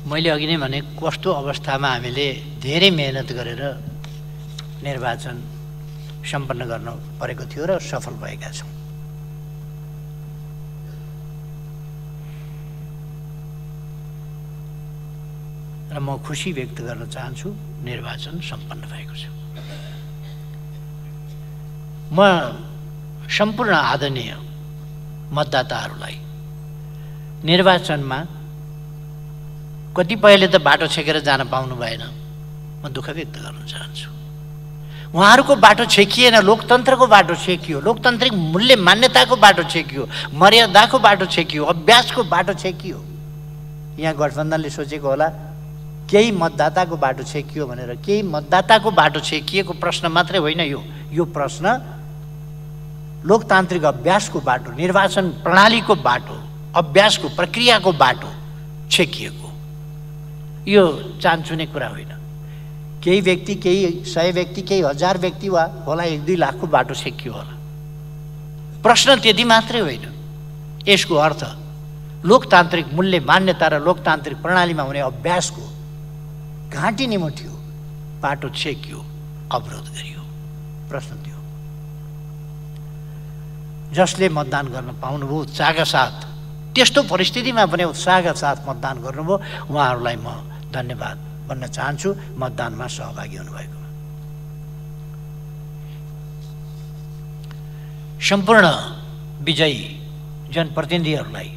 मैले अघि नै भने कस्तो अवस्थामा हामीले धेरै मेहनत गरेर निर्वाचन सम्पन्न गर्न परेको थियो र सफल भएका छौँ। र म खुसी व्यक्त गर्न चाहन्छु, निर्वाचन सम्पन्न भएको छ। म सम्पूर्ण आदरणीय मतदाताहरूलाई निर्वाचनमा कतिपयले त बाटो छेकेर जान पाउनु भएन, म दुःख व्यक्त गर्न चाहन्छु। उहाँहरूको बाटो छेकिएन, लोकतन्त्रको बाटो छेकियो, लोकतान्त्रिक मूल्य मान्यताको बाटो छेकियो, मर्यादाको बाटो छेकियो, अभ्यासको बाटो छेकियो। यहाँ गठबन्धनले सोचेको होला केही मतदाताको बाटो छेकियो भनेर। केही मतदाताको बाटो छेकिएको प्रश्न मात्रै होइन यो प्रश्न लोकतान्त्रिक अभ्यासको बाटो, निर्वाचन प्रणालीको बाटो, अभ्यासको प्रक्रियाको बाटो छेकिएको। यो चान्चुने कुरा होइन। केही व्यक्ति, केही 100 व्यक्ति, केही 1000 व्यक्ति वा होला 1-2 लाखको बाटो छेकियो होला। प्रश्न त्यति मात्रै होइन। यसको अर्थ लोकतान्त्रिक मूल्य मान्यता र लोकतान्त्रिक प्रणालीमा हुने अभ्यासको घाँटी निमुट्यो, बाटो छेकियो, अवरोध गरियो। प्रश्न त्यो जसले मतदान गर्न पाउनुभयो उत्साहका साथ, त्यस्तो परिस्थितिमा पनि उत्साहका साथ मतदान गर्नुभयो, उहाँहरूलाई म धन्यवाद भन्न चाहन्छु मतदानमा सहभागी हुनुभएकोमा। सम्पूर्ण विजयी जनप्रतिनिधिहरूलाई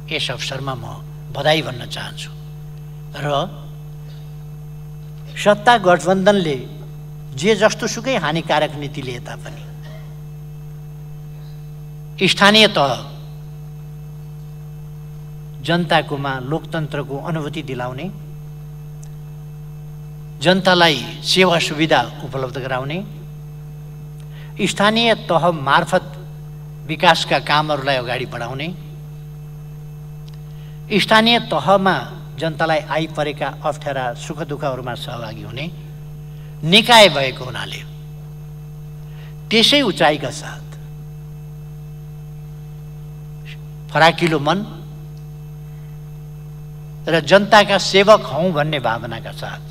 यस अवसरमा म बधाई भन्न चाहन्छु र सत्ता गठबन्धनले जे जस्तो सुकै हानिकारक नीति लिए तापनि स्थानीय तह जनताकोमा लोकतन्त्रको अनुभूति दिलाउने, जनतालाई सेवा सुविधा उपलब्ध गराउने, स्थानीय तह मार्फत विकासका कामहरूलाई अगाडि बढाउने, स्थानीय तहमा जनतालाई आइपरेका अप्ठ्यारा सुख दुःखहरूमा सहभागी हुने निकाय भएको हुनाले त्यसै उचाइका साथ फराकिलो मन र जनताका सेवक हौं भन्ने भावनाका साथ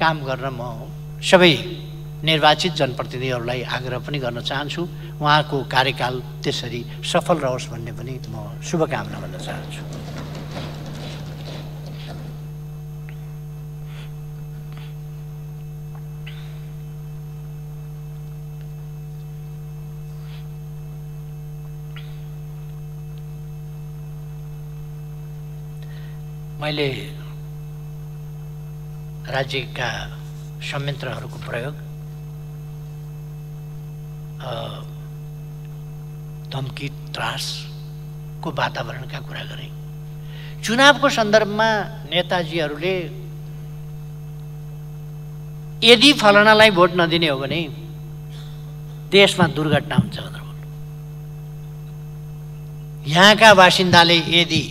काम गर्न म सबै निर्वाचित जनप्रतिनिधिहरूलाई आग्रह पनि गर्न चाहन्छु। उहाँको कार्यकाल त्यसरी सफल रहोस् भन्ने पनि म शुभकामना भन्न चाहन्छु। मैले राज्यका संयन्त्रहरूको प्रयोग, धम्की त्रासको वातावरणका कुरा गरेँ। चुनावको सन्दर्भमा नेताजीहरूले यदि फलानालाई भोट नदिने हो भने देशमा दुर्घटना हुन्छ भनेर भन्नु। यहाँका बासिन्दाले यदि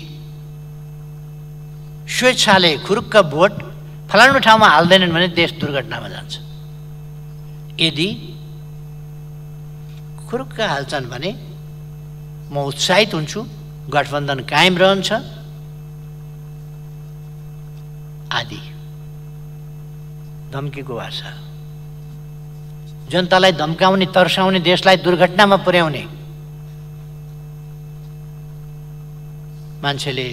स्वेच्छाले खुरुक्क भोट फलानु ठाउँमा हाल्दैनन् भने देश दुर्घटनामा जान्छ। यदि खुरुक्क हाल्छन् भने म उत्साहित हुन्छु, गठबन्धन कायम रहन्छ आदि धम्कीको भाषा, जनतालाई धम्काउने, तर्साउने, देशलाई दुर्घटनामा पुर्याउने मान्छेले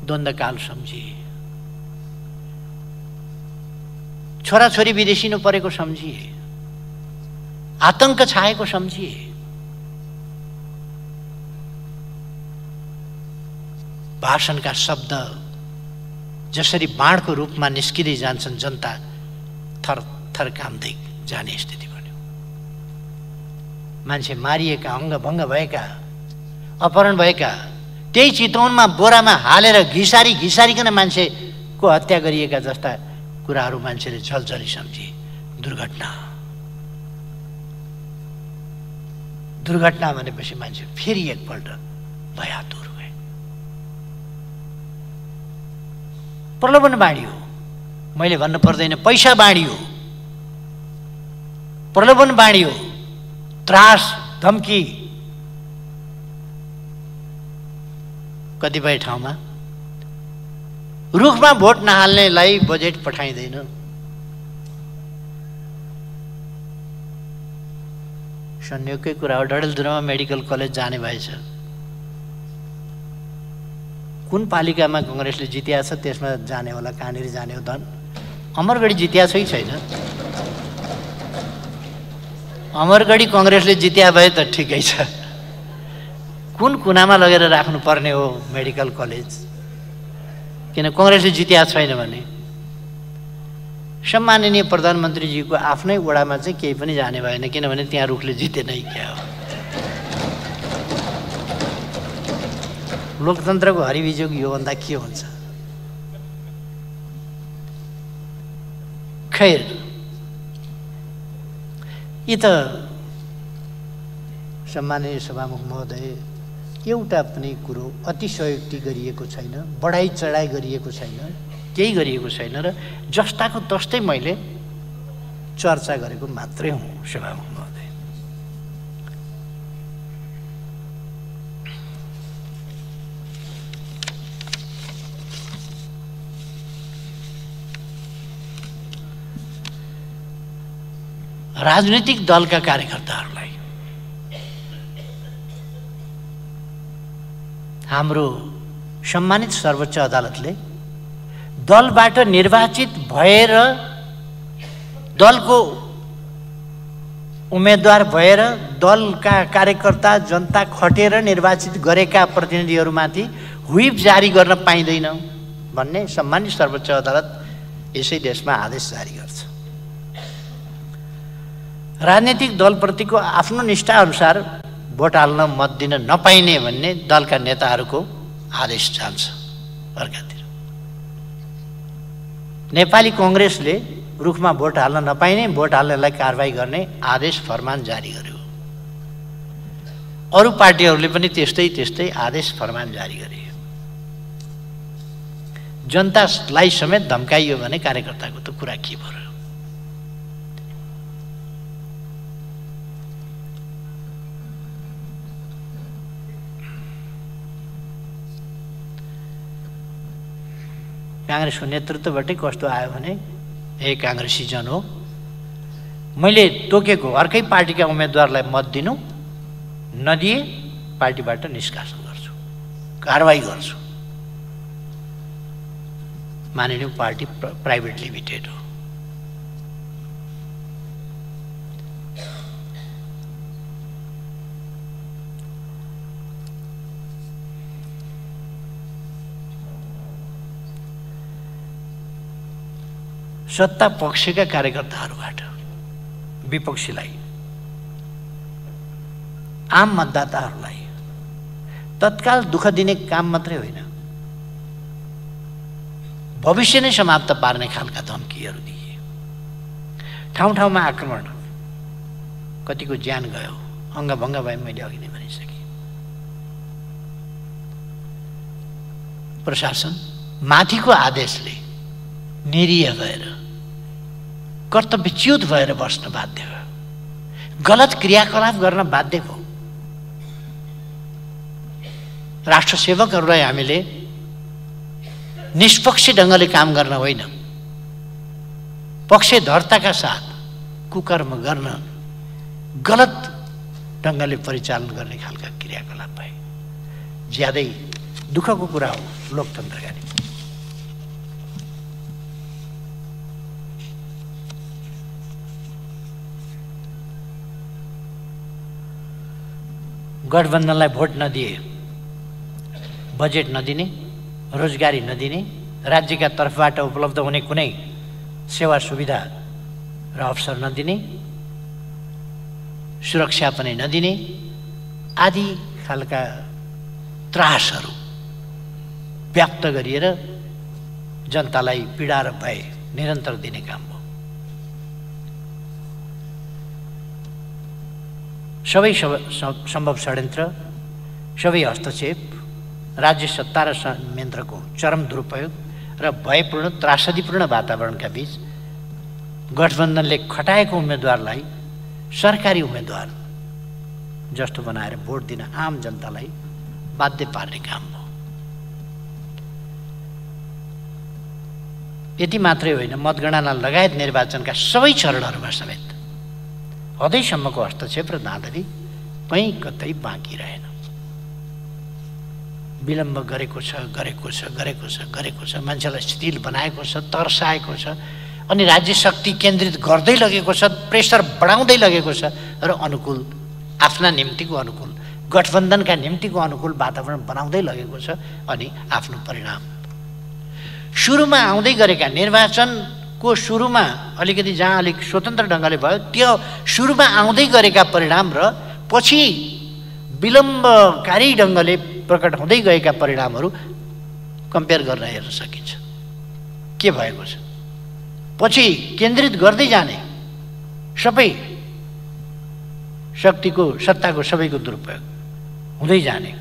द्वन्द्वकाल सम्झिए, छोराछोरी विदेशिनु परेको सम्झिए, आतंक छाएको सम्झिए। भाषणका शब्द जसरी बाणको रूपमा निस्किँदै जान्छन्, जनता थर थर काम्दै जाने स्थिति बन्यो। मान्छे मारिएका, अङ्गभङ्ग भएका, अपहरण भएका, त्यही चितवनमा बोरामा हालेर घिसारिकन मान्छेको हत्या गरिएका जस्ता कुराहरू मान्छेले झलझली सम्झे। दुर्घटना भनेपछि मान्छे फेरि एकपल्ट भयातुर भए। प्रलोभन बाँडियो, मैले भन्नु पर्दैन, पैसा बाँडियो, प्रलोभन बाँडियो, त्रास, धम्की। कतिपय ठाउँमा रुखमा भोट नहाल्नेलाई बजेट पठाइँदैन। संयोगकै कुरा हो, डडेलधुरामा मेडिकल कलेज जाने भएछ। कुन पालिकामा कांग्रेसले जित्या छ त्यसमा जाने होला, कहाँनिर जाने हो धन। अमरगढी जित्या छ कि छैन? अमरगढी कांग्रेसले जित्या भए त ठिकै छ। कुन कुनामा लगेर राख्नु पर्ने हो मेडिकल कलेज? किन कांग्रेसले जित्या छैन भने? सम्माननीय प्रधानमन्त्रीजीको आफ्नै वडामा चाहिँ केही पनि जाने भएन, किनभने त्यहाँ रुखले जितेनै क्या हो। लोकतन्त्रको हरिविजोग योभन्दा के हुन्छ? खैर, यी त सम्माननीय सभामुख महोदय, एउटा पनि कुरो अतिशयोक्ति गरिएको छैन, बढाइ चढाइ गरिएको छैन, केही गरिएको छैन र जस्ताको तस्तै मैले चर्चा गरेको मात्रै हुँ सभामुख महोदय। राजनीतिक दलका कार्यकर्ताहरूलाई हाम्रो सम्मानित सर्वोच्च अदालतले दलबाट निर्वाचित भएर दलको उम्मेदवार भएर दलका कार्यकर्ता जनता खटेर निर्वाचित गरेका प्रतिनिधिहरूमाथि व्हिप जारी गर्न पाइँदैन भन्ने सम्मानित सर्वोच्च अदालत यसै देशमा आदेश जारी गर्छ। राजनीतिक दलप्रतिको आफ्नो निष्ठा अनुसार भोट हाल्न मत दिन नपाइने भन्ने दलका नेताहरूको आदेश जान्छ अर्कातिर। नेपाली कांग्रेसले रुखमा भोट हाल्न नपाइने, भोट हाल्नेलाई कारबाही गर्ने आदेश फरमान जारी गर्यो। अरू पार्टीहरूले पनि त्यस्तै आदेश फरमान जारी गरे। जनतालाई समेत धम्काइयो भने कार्यकर्ताको त कुरा के भयो। कांग्रेसको नेतृत्वबाटै कस्तो आयो भने ए कांग्रेसी जन हो, मैले तोकेको अर्कै पार्टीका उम्मेदवारलाई मत दिनु नदिए पार्टीबाट निष्कासन गर्छु, कारबाही गर्छु। मानिलिउँ पार्टी प्राइभेट लिमिटेड हो। सत्ता पक्षका कार्यकर्ताहरूबाट विपक्षीलाई, आम मतदाताहरूलाई तत्काल दुःख दिने काम मात्रै होइन, भविष्य नै समाप्त पार्ने खालका धम्कीहरू दिए। ठाउँ ठाउँमा आक्रमण, कतिको ज्यान गयो, अङ्गभङ्ग भए मैले अघि नै भनिसकेँ। प्रशासन माथिको आदेशले निरीह भएर कर्तव्यच्युत भएर बस्न बाध्य भयो, गलत क्रियाकलाप गर्न बाध्य भयो। राष्ट्रसेवकहरूलाई हामीले निष्पक्ष ढङ्गले काम गर्न होइन, पक्षधरताका साथ कुकर्म गर्न, गलत ढङ्गले परिचालन गर्ने खालका क्रियाकलाप भए। ज्यादै दुःखको कुरा हो लोकतन्त्रका निम्ति। गठबन्धनलाई भोट नदिए, बजेट नदिने, रोजगारी नदिने, राज्यका तर्फबाट उपलब्ध हुने कुनै सेवा सुविधा र अवसर नदिने, सुरक्षा पनि नदिने आदि खालका त्रासहरू व्याप्त गरिएर जनतालाई पीडा र भय निरन्तर दिने काम हो। सबै सम्भव षड्यन्त्र, सबै हस्तक्षेप, राज्य सत्ता र संयन्त्रको चरम दुरुपयोग र भयपूर्ण त्रासदीपूर्ण वातावरणका बीच गठबन्धनले खटाएको उम्मेदवारलाई सरकारी उम्मेदवार जस्तो बनाएर भोट दिन आम जनतालाई बाध्य पार्ने काम हो। यति मात्रै होइन, मतगणना लगायत निर्वाचनका सबै चरणहरूमा समेत हदैसम्मको हस्तक्षेप र धाँधली कहीँ कतै बाँकी रहेन। विलम्ब गरेको छ, मान्छेलाई शिथिल बनाएको छ, तर्साएको छ, अनि राज्य शक्ति केन्द्रित गर्दै लगेको छ, प्रेसर बढाउँदै लगेको छ र अनुकूल, आफ्ना निम्तिको अनुकूल, गठबन्धनका निम्तिको अनुकूल वातावरण बनाउँदै लगेको छ। अनि आफ्नो परिणाम सुरुमा आउँदै गरेका निर्वाचनको सुरुमा अलिकति जहाँ अलिक स्वतन्त्र ढङ्गले भयो, त्यो सुरुमा आउँदै गरेका परिणाम र पछि विलम्बकारी ढङ्गले प्रकट हुँदै गएका परिणामहरू कम्पेयर गर्न हेर्न सकिन्छ। के भएको छ, पछि केन्द्रित गर्दै जाने सबै शक्तिको सत्ताको सबैको दुरुपयोग हुँदै जाने।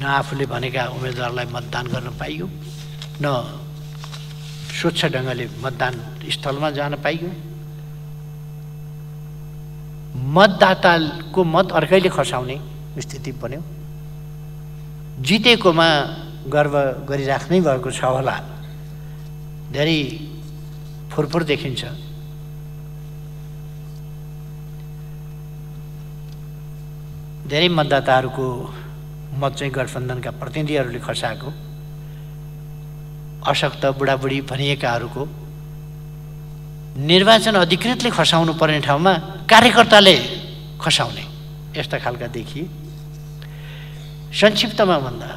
न आफूले भनेका उम्मेदवारलाई मतदान गर्न पाइयो, न स्वच्छ ढङ्गले मतदान स्थलमा जान पाइयो। मतदाताको मत अर्कैले खसाउने स्थिति बन्यो। जितेकोमा गर्व गरिराख्नै भएको छ होला, धेरै फुरफुर देखिन्छ। धेरै मतदाताहरूको मत चाहिँ गठबन्धनका प्रतिनिधिहरूले खसाएको, अशक्त बुढाबुढी भनिएकाहरूको निर्वाचन अधिकृतले खसाउनु पर्ने ठाउँमा कार्यकर्ताले खसाउने, यस्ता खालका देखिए। संक्षिप्तमा भन्दा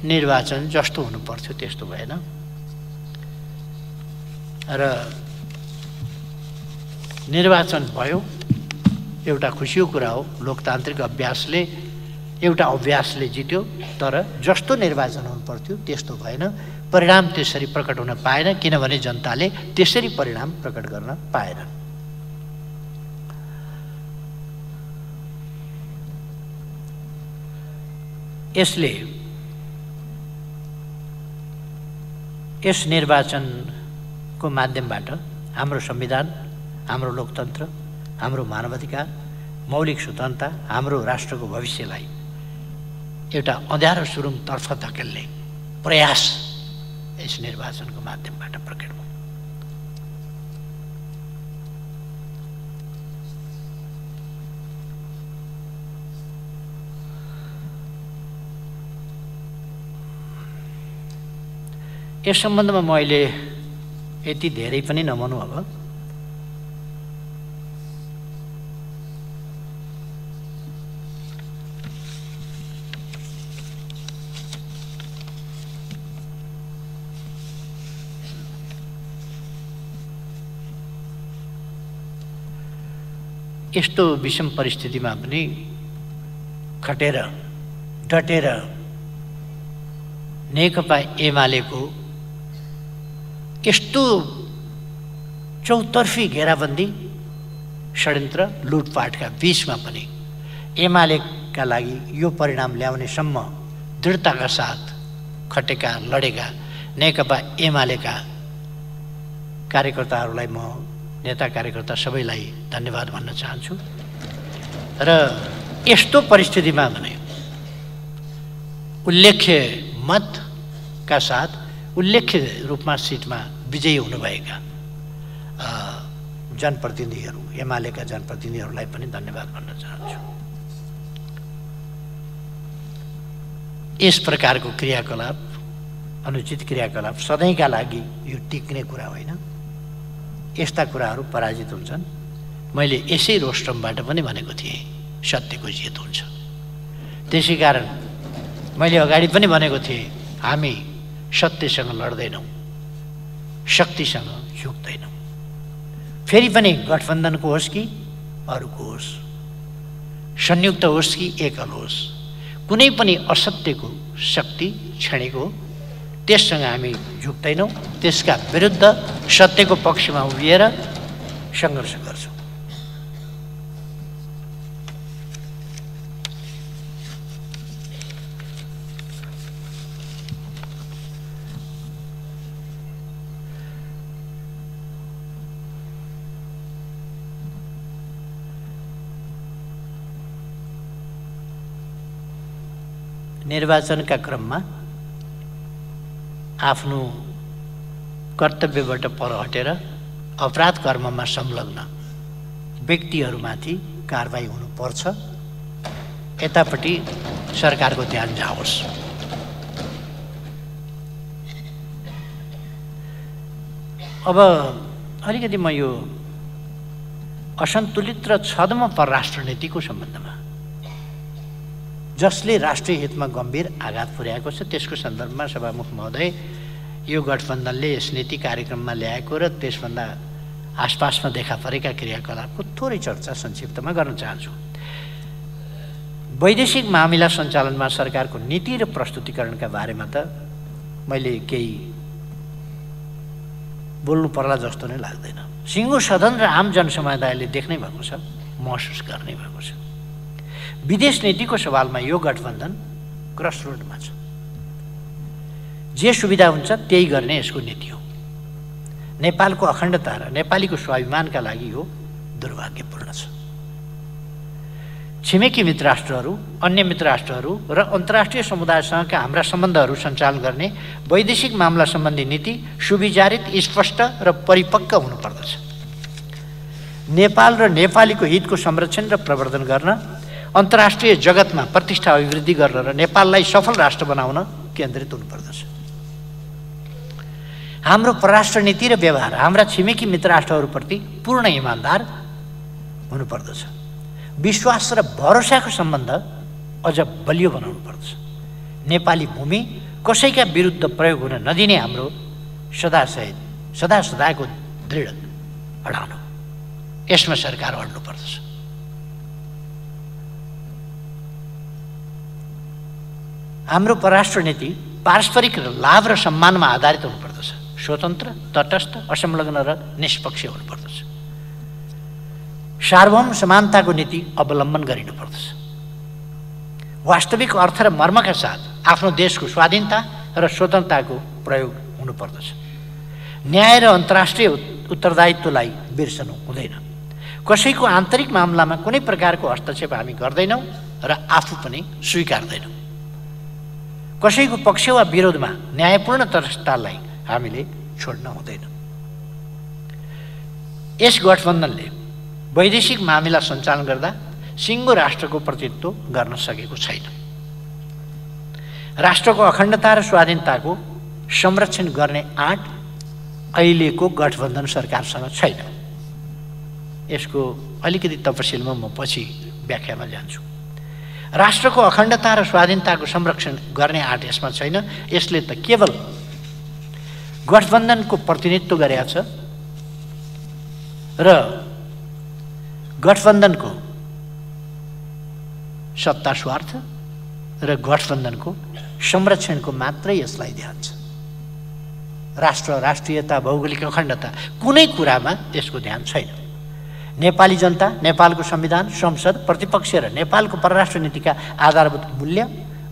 निर्वाचन जस्तो हुनु पर्थ्यो त्यस्तो भएन र निर्वाचन भयो। एउटा खुसीको कुरा हो, लोकतान्त्रिक अभ्यासले एउटा अभ्यासले जित्यो, तर जस्तो निर्वाचन हुनु पर्थ्यो त्यस्तो भएन। परिणाम त्यसरी प्रकट हुन पाएन, किनभने जनताले त्यसरी परिणाम प्रकट गर्न पाएन। यसले यस निर्वाचनको माध्यमबाट हाम्रो संविधान, हाम्रो लोकतन्त्र, हाम्रो मानवाधिकार, मौलिक स्वतन्त्रता, हाम्रो राष्ट्रको भविष्यलाई एउटा अँध्यारो सुरुङतर्फ धकेल्ने प्रयास यस निर्वाचनको माध्यमबाट प्रकट भयो। यस सम्बन्धमा म अहिले यति धेरै पनि नभनौँ। अब यस्तो विषम परिस्थितिमा पनि खटेर डटेर नेकपा एमालेको यस्तो चौतर्फी घेराबन्दी षड्यन्त्र लुटपाटका बीचमा पनि एमालेका लागि यो परिणाम ल्याउनेसम्म दृढताका साथ खटेका लडेका नेकपा एमालेका कार्यकर्ताहरूलाई म नेता कार्यकर्ता सबैलाई धन्यवाद भन्न चाहन्छु। र यस्तो परिस्थितिमा भने उल्लेख्य मतका साथ उल्लेख्य रूपमा सिटमा विजयी हुनुभएका जनप्रतिनिधिहरू, एमालेका जनप्रतिनिधिहरूलाई पनि धन्यवाद भन्न चाहन्छु। यस प्रकारको क्रियाकलाप, अनुचित क्रियाकलाप सधैँका लागि यो टिक्ने कुरा होइन। यस्ता कुराहरू पराजित हुन्छन्। मैले यसै रोस्ट्रमबाट पनि भनेको थिएँ, सत्यको जित हुन्छ। त्यसै कारण मैले अगाडि पनि भनेको थिएँ, हामी सत्यसँग लड्दैनौँ, शक्तिसँग झुक्दैनौँ। फेरि पनि गठबन्धनको होस् कि अरूको होस्, संयुक्त होस् कि एकल होस्, कुनै पनि असत्यको शक्ति क्षणिक हो, त्यससँग हामी झुक्दैनौँ। त्यसका विरुद्ध सत्यको पक्षमा उभिएर सङ्घर्ष गर्छौँ। निर्वाचनका क्रममा आफ्नो कर्तव्यबाट पर हटेर अपराध कर्ममा संलग्न व्यक्तिहरूमाथि कारबाही हुनुपर्छ। यतापट्टि सरकारको ध्यान जाओस्। अब अलिकति म यो असन्तुलित र छद्म परराष्ट्र नीतिको सम्बन्धमा, जसले राष्ट्रिय हितमा गम्भीर आघात पुर्याएको छ, त्यसको सन्दर्भमा सभामुख महोदय यो गठबन्धनले यस नीति कार्यक्रममा ल्याएको र त्यसभन्दा आसपासमा देखा परेका क्रियाकलापको थोरै चर्चा संक्षिप्तमा गर्न चाहन्छु। वैदेशिक मामिला सञ्चालनमा सरकारको नीति र प्रस्तुतिकरणका बारेमा त मैले केही बोल्नु पर्ला जस्तो नै लाग्दैन। सिङ्गो सदन र आम जनसमुदायले देख्नै भएको छ, महसुस गर्नै भएको छ। विदेश नीतिको सवालमा यो गठबन्धन क्रसरोडमा छ। जे सुविधा हुन्छ त्यही गर्ने यसको नीति हो। नेपालको अखण्डता र नेपालीको स्वाभिमानका लागि यो दुर्भाग्यपूर्ण छ। छिमेकी मित्र राष्ट्रहरू, अन्य मित्र राष्ट्रहरू र अन्तर्राष्ट्रिय समुदायसँगका हाम्रा सम्बन्धहरू सञ्चालन गर्ने वैदेशिक मामला सम्बन्धी नीति सुविचारित, स्पष्ट र परिपक्व हुनुपर्दछ। नेपाल र नेपालीको हितको संरक्षण र प्रवर्धन गर्न, अन्तर्राष्ट्रिय जगतमा प्रतिष्ठा अभिवृद्धि गर्न र नेपाललाई सफल राष्ट्र बनाउन केन्द्रित हुनुपर्दछ। हाम्रो परराष्ट्र नीति र व्यवहार हाम्रा छिमेकी मित्र राष्ट्रहरूप्रति पूर्ण इमान्दार हुनुपर्दछ। विश्वास र भरोसाको सम्बन्ध अझ बलियो बनाउनु पर्दछ। नेपाली भूमि कसैका विरुद्ध प्रयोग हुन नदिने हाम्रो सदाको दृढ अडान हो। यसमा सरकार अड्नु पर्दछ। हाम्रो परराष्ट्र नीति पारस्परिक लाभ र सम्मानमा आधारित हुनुपर्दछ। स्वतन्त्र, तटस्थ, असंलग्न र निष्पक्ष हुनुपर्दछ। सार्वभौम समानताको नीति अवलम्बन गरिनुपर्दछ। वास्तविक अर्थ र मर्मका साथ आफ्नो देशको स्वाधीनता र स्वतन्त्रताको प्रयोग हुनुपर्दछ। न्याय र अन्तर्राष्ट्रिय उत्तरदायित्वलाई बिर्सनु हुँदैन। कसैको आन्तरिक मामलामा कुनै प्रकारको हस्तक्षेप हामी गर्दैनौँ र आफू पनि स्वीकार्दैनौँ। कसैको पक्ष वा विरोधमा न्यायपूर्ण तटस्थतालाई हामीले छोड्न हुँदैन। यस गठबन्धनले वैदेशिक मामिला सञ्चालन गर्दा सिङ्गो राष्ट्रको प्रतिनिधित्व गर्न सकेको छैन। राष्ट्रको अखण्डता र स्वाधीनताको संरक्षण गर्ने आँट अहिलेको गठबन्धन सरकारसँग छैन। यसको अलिकति तपसिलमा म पछि व्याख्यामा जान्छु। राष्ट्रको अखण्डता र स्वाधीनताको संरक्षण गर्ने आँट यसमा छैन। यसले त केवल गठबन्धनको प्रतिनिधित्व गरेका छ र गठबन्धनको सत्ता स्वार्थ र गठबन्धनको संरक्षणको मात्रै यसलाई ध्यान छ। राष्ट्र, राष्ट्रियता, भौगोलिक अखण्डता कुनै कुरामा यसको ध्यान छैन। नेपाली जनता, नेपालको संविधान, संसद, प्रतिपक्ष र नेपालको परराष्ट्र नीतिका आधारभूत मूल्य,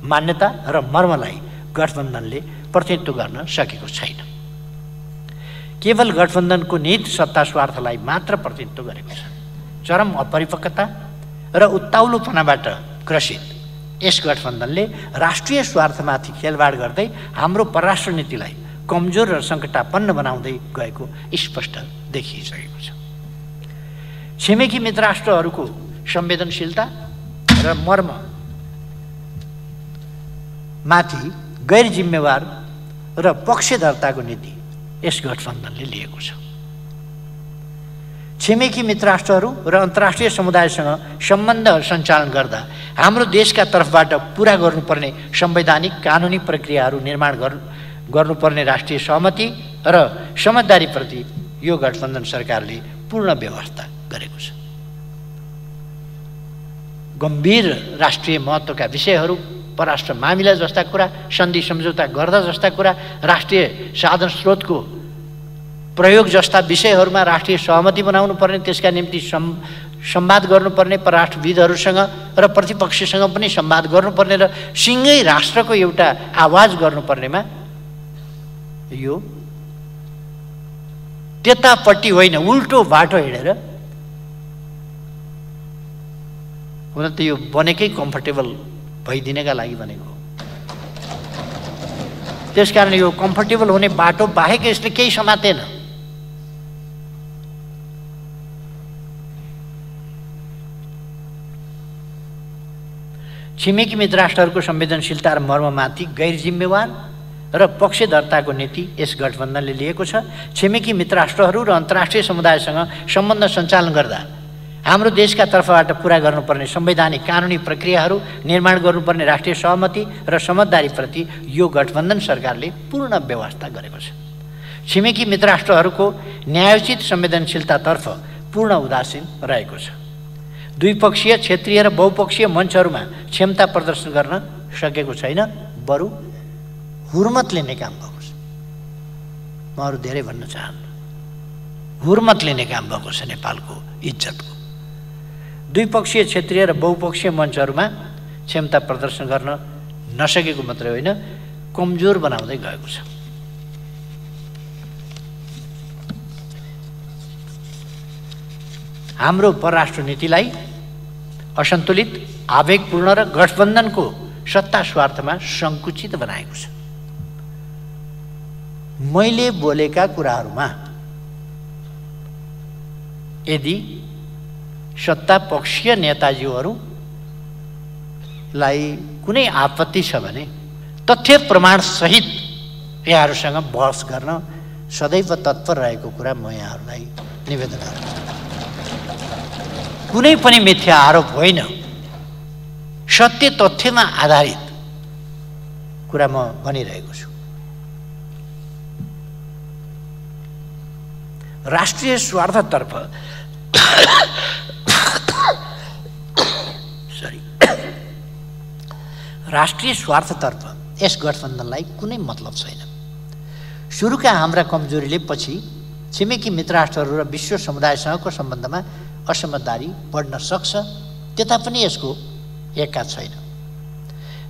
मान्यता र मर्मलाई गठबन्धनले प्रतिनिधित्व गर्न सकेको छैन। केवल गठबन्धनको निहित सत्ता स्वार्थलाई मात्र प्रतिनिधित्व गरेको छ। चरम अपरिपक्वता र उत्ताउलोपनाबाट ग्रसित यस गठबन्धनले राष्ट्रिय स्वार्थमाथि खेलवाड गर्दै हाम्रो परराष्ट्र नीतिलाई कमजोर र सङ्कटापन्न बनाउँदै गएको स्पष्ट देखिसकेको छ। छिमेकी मित्र राष्ट्रहरूको संवेदनशीलता र मर्म माथि गैर जिम्मेवार र पक्षधरताको नीति यस गठबन्धनले लिएको छ। छिमेकी मित्र राष्ट्रहरू र अन्तर्राष्ट्रिय समुदायसँग सम्बन्धहरू सञ्चालन गर्दा हाम्रो देशका तर्फबाट पुरा गर्नुपर्ने संवैधानिक कानुनी प्रक्रियाहरू निर्माण गर्नुपर्ने राष्ट्रिय सहमति र समझदारीप्रति यो गठबन्धन सरकारले पूर्ण व्यवस्था गरेको छ। गम्भीर राष्ट्रिय महत्त्वका विषयहरू, परराष्ट्र मामिला जस्ता कुरा, सन्धि सम्झौता गर्दा जस्ता कुरा, राष्ट्रिय साधन स्रोतको प्रयोग जस्ता विषयहरूमा राष्ट्रिय सहमति बनाउनु पर्ने, त्यसका निम्ति संवाद गर्नुपर्ने, परराष्ट्रविदहरूसँग र प्रतिपक्षसँग पनि संवाद गर्नुपर्ने र सिङ्गै राष्ट्रको एउटा आवाज गर्नुपर्नेमा यो त्यतापट्टि होइन, उल्टो बाटो हिँडेर, हुन त यो बनेकै कम्फर्टेबल भइदिनका लागि बनेको हो। त्यसकारण यो कम्फर्टेबल हुने बाटो बाहेक यसले केही समातेन। छिमेकी मित्र राष्ट्रहरूको संवेदनशीलता र मर्ममाथि गैर जिम्मेवार र पक्षधरताको नीति यस गठबन्धनले लिएको छ। छिमेकी मित्र राष्ट्रहरू र अन्तर्राष्ट्रिय समुदायसँग सम्बन्ध सञ्चालन गर्दा हाम्रो देशका तर्फबाट पुरा गर्नुपर्ने संवैधानिक कानुनी प्रक्रियाहरू निर्माण गर्नुपर्ने राष्ट्रिय सहमति र समझदारीप्रति यो गठबन्धन सरकारले पूर्ण व्यवस्था गरेको छ। छिमेकी मित्र राष्ट्रहरूको न्यायोचित संवेदनशीलतातर्फ पूर्ण उदासीन रहेको छ। द्विपक्षीय, क्षेत्रीय र बहुपक्षीय मञ्चहरूमा क्षमता प्रदर्शन गर्न सकेको छैन, बरु हुर्मत लिने काम भएको छ। म अरू धेरै भन्न चाहन्न। हुर्मत लिने काम भएको छ नेपालको इज्जतको। द्विपक्षीय क्षेत्रीय र बहुपक्षीय मञ्चहरूमा क्षमता प्रदर्शन गर्न नसकेको मात्रै होइन, कमजोर बनाउँदै गएको छ। हाम्रो परराष्ट्र नीतिलाई असन्तुलित, आवेगपूर्ण र गठबन्धनको सत्ता स्वार्थमा सङ्कुचित बनाएको छ। मैले बोलेका कुराहरूमा यदि सत्ता पक्षीय नेताजीहरूलाई कुनै आपत्ति छ भने तथ्य प्रमाण सहित यहाँहरूसँग बहस गर्न सदैव तत्पर रहेको कुरा म यहाँहरूलाई निवेदन गर्छु। कुनै पनि मिथ्या आरोप होइन, सत्य तथ्यमा आधारित कुरा म भनिरहेको छु। राष्ट्रिय स्वार्थतर्फ राष्ट्रिय स्वार्थतर्फ यस गठबन्धनलाई कुनै मतलब छैन। सुरुका हाम्रा कमजोरीले पछि छिमेकी मित्र राष्ट्रहरू र विश्व समुदायसँगको सम्बन्धमा असमझदारी बढ्न सक्छ, त्यता पनि यसको एका छैन।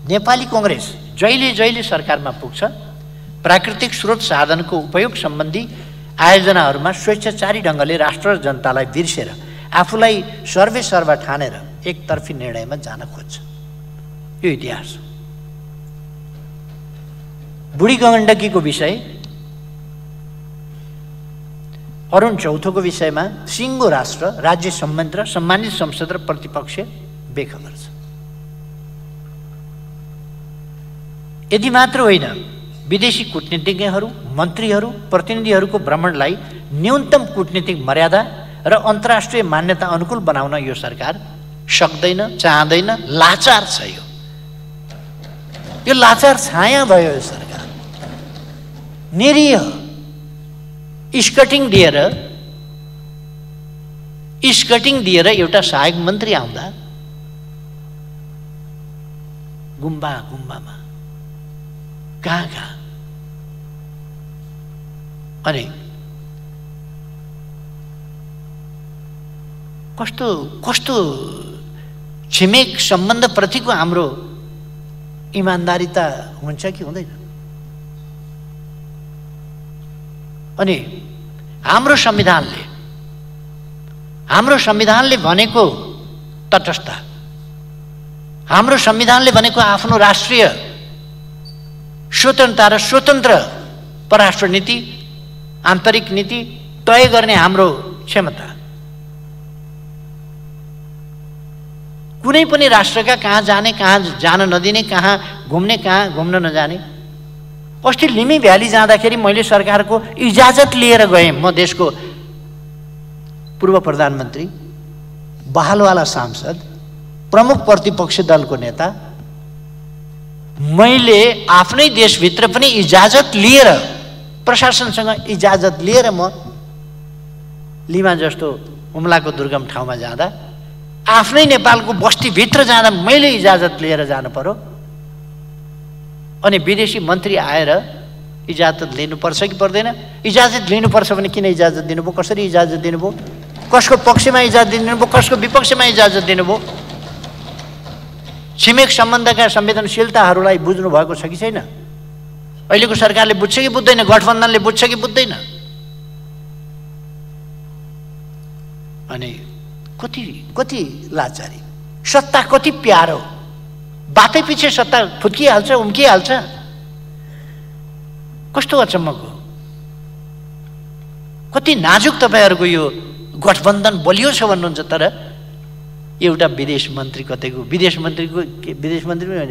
नेपाली कङ्ग्रेस जहिले जहिले सरकारमा पुग्छ, प्राकृतिक स्रोत साधनको उपयोग सम्बन्धी आयोजनाहरूमा स्वेच्छाचारी ढङ्गले राष्ट्र र जनतालाई बिर्सेर आफूलाई सर्वेसर्वा ठानेर एकतर्फी निर्णयमा जान खोज्छ। यो इतिहास हो। बुढी गण्डकीको विषय, अरुण चौथोको विषयमा सिङ्गो राष्ट्र, राज्य संयन्त्र, सम्मानित संसद र प्रतिपक्ष बेखबर छ। यति मात्र होइन, विदेशी कूटनीतिज्ञहरू, मन्त्रीहरू, प्रतिनिधिहरूको भ्रमणलाई न्यूनतम कूटनीतिक मर्यादा र अन्तर्राष्ट्रिय मान्यता अनुकूल बनाउन यो सरकार सक्दैन, चाहँदैन, लाचार छ। यो लाचार छाया भयो। यो सरकार निरीह स्कटिङ दिएर एउटा सहायक मन्त्री आउँदा गुम्बामा कहाँ अनि कस्तो छिमेक सम्बन्धप्रतिको हाम्रो इमान्दारिता हुन्छ कि हुँदैन? अनि हाम्रो संविधानले भनेको तटस्थता, हाम्रो संविधानले भनेको आफ्नो राष्ट्रिय स्वतन्त्रता र स्वतन्त्र परराष्ट्र नीति, आन्तरिक नीति तय गर्ने हाम्रो क्षमता, कुनै पनि राष्ट्रका कहाँ जाने, कहाँ जान नदिने, कहाँ घुम्न नजाने। अस्ति लिमी भ्याली जाँदाखेरि मैले सरकारको इजाजत लिएर गएँ। म देशको पूर्व प्रधानमन्त्री, बहालवाला सांसद, प्रमुख प्रतिपक्ष दलको नेता, मैले आफ्नै देशभित्र पनि इजाजत लिएर, प्रशासनसँग इजाजत लिएर म लिमा जस्तो हुम्लाको दुर्गम ठाउँमा जाँदा, आफ्नै नेपालको बस्तीभित्र जाँदा मैले इजाजत लिएर जानु पर्यो। अनि विदेशी मन्त्री आएर इजाजत लिनुपर्छ कि पर्दैन? इजाजत लिनुपर्छ भने किन इजाजत दिनुभयो? कसरी इजाजत दिनुभयो? कसको पक्षमा इजाजत दिनुभयो? कसको विपक्षमा इजाजत दिनुभयो? छिमेक सम्बन्धका संवेदनशीलताहरूलाई बुझ्नु भएको छ कि छैन? अहिलेको सरकारले बुझ्छ कि बुझ्दैन? गठबन्धनले बुझ्छ कि बुझ्दैन? अनि कति लाचारी, सत्ता कति प्यारो, बातै पछि सत्ता फुत्किहाल्छ, उम्किहाल्छ। कस्तो अचम्मको, कति नाजुक तपाईँहरूको यो गठबन्धन बलियो छ भन्नुहुन्छ। तर एउटा विदेश मन्त्री पनि होइन,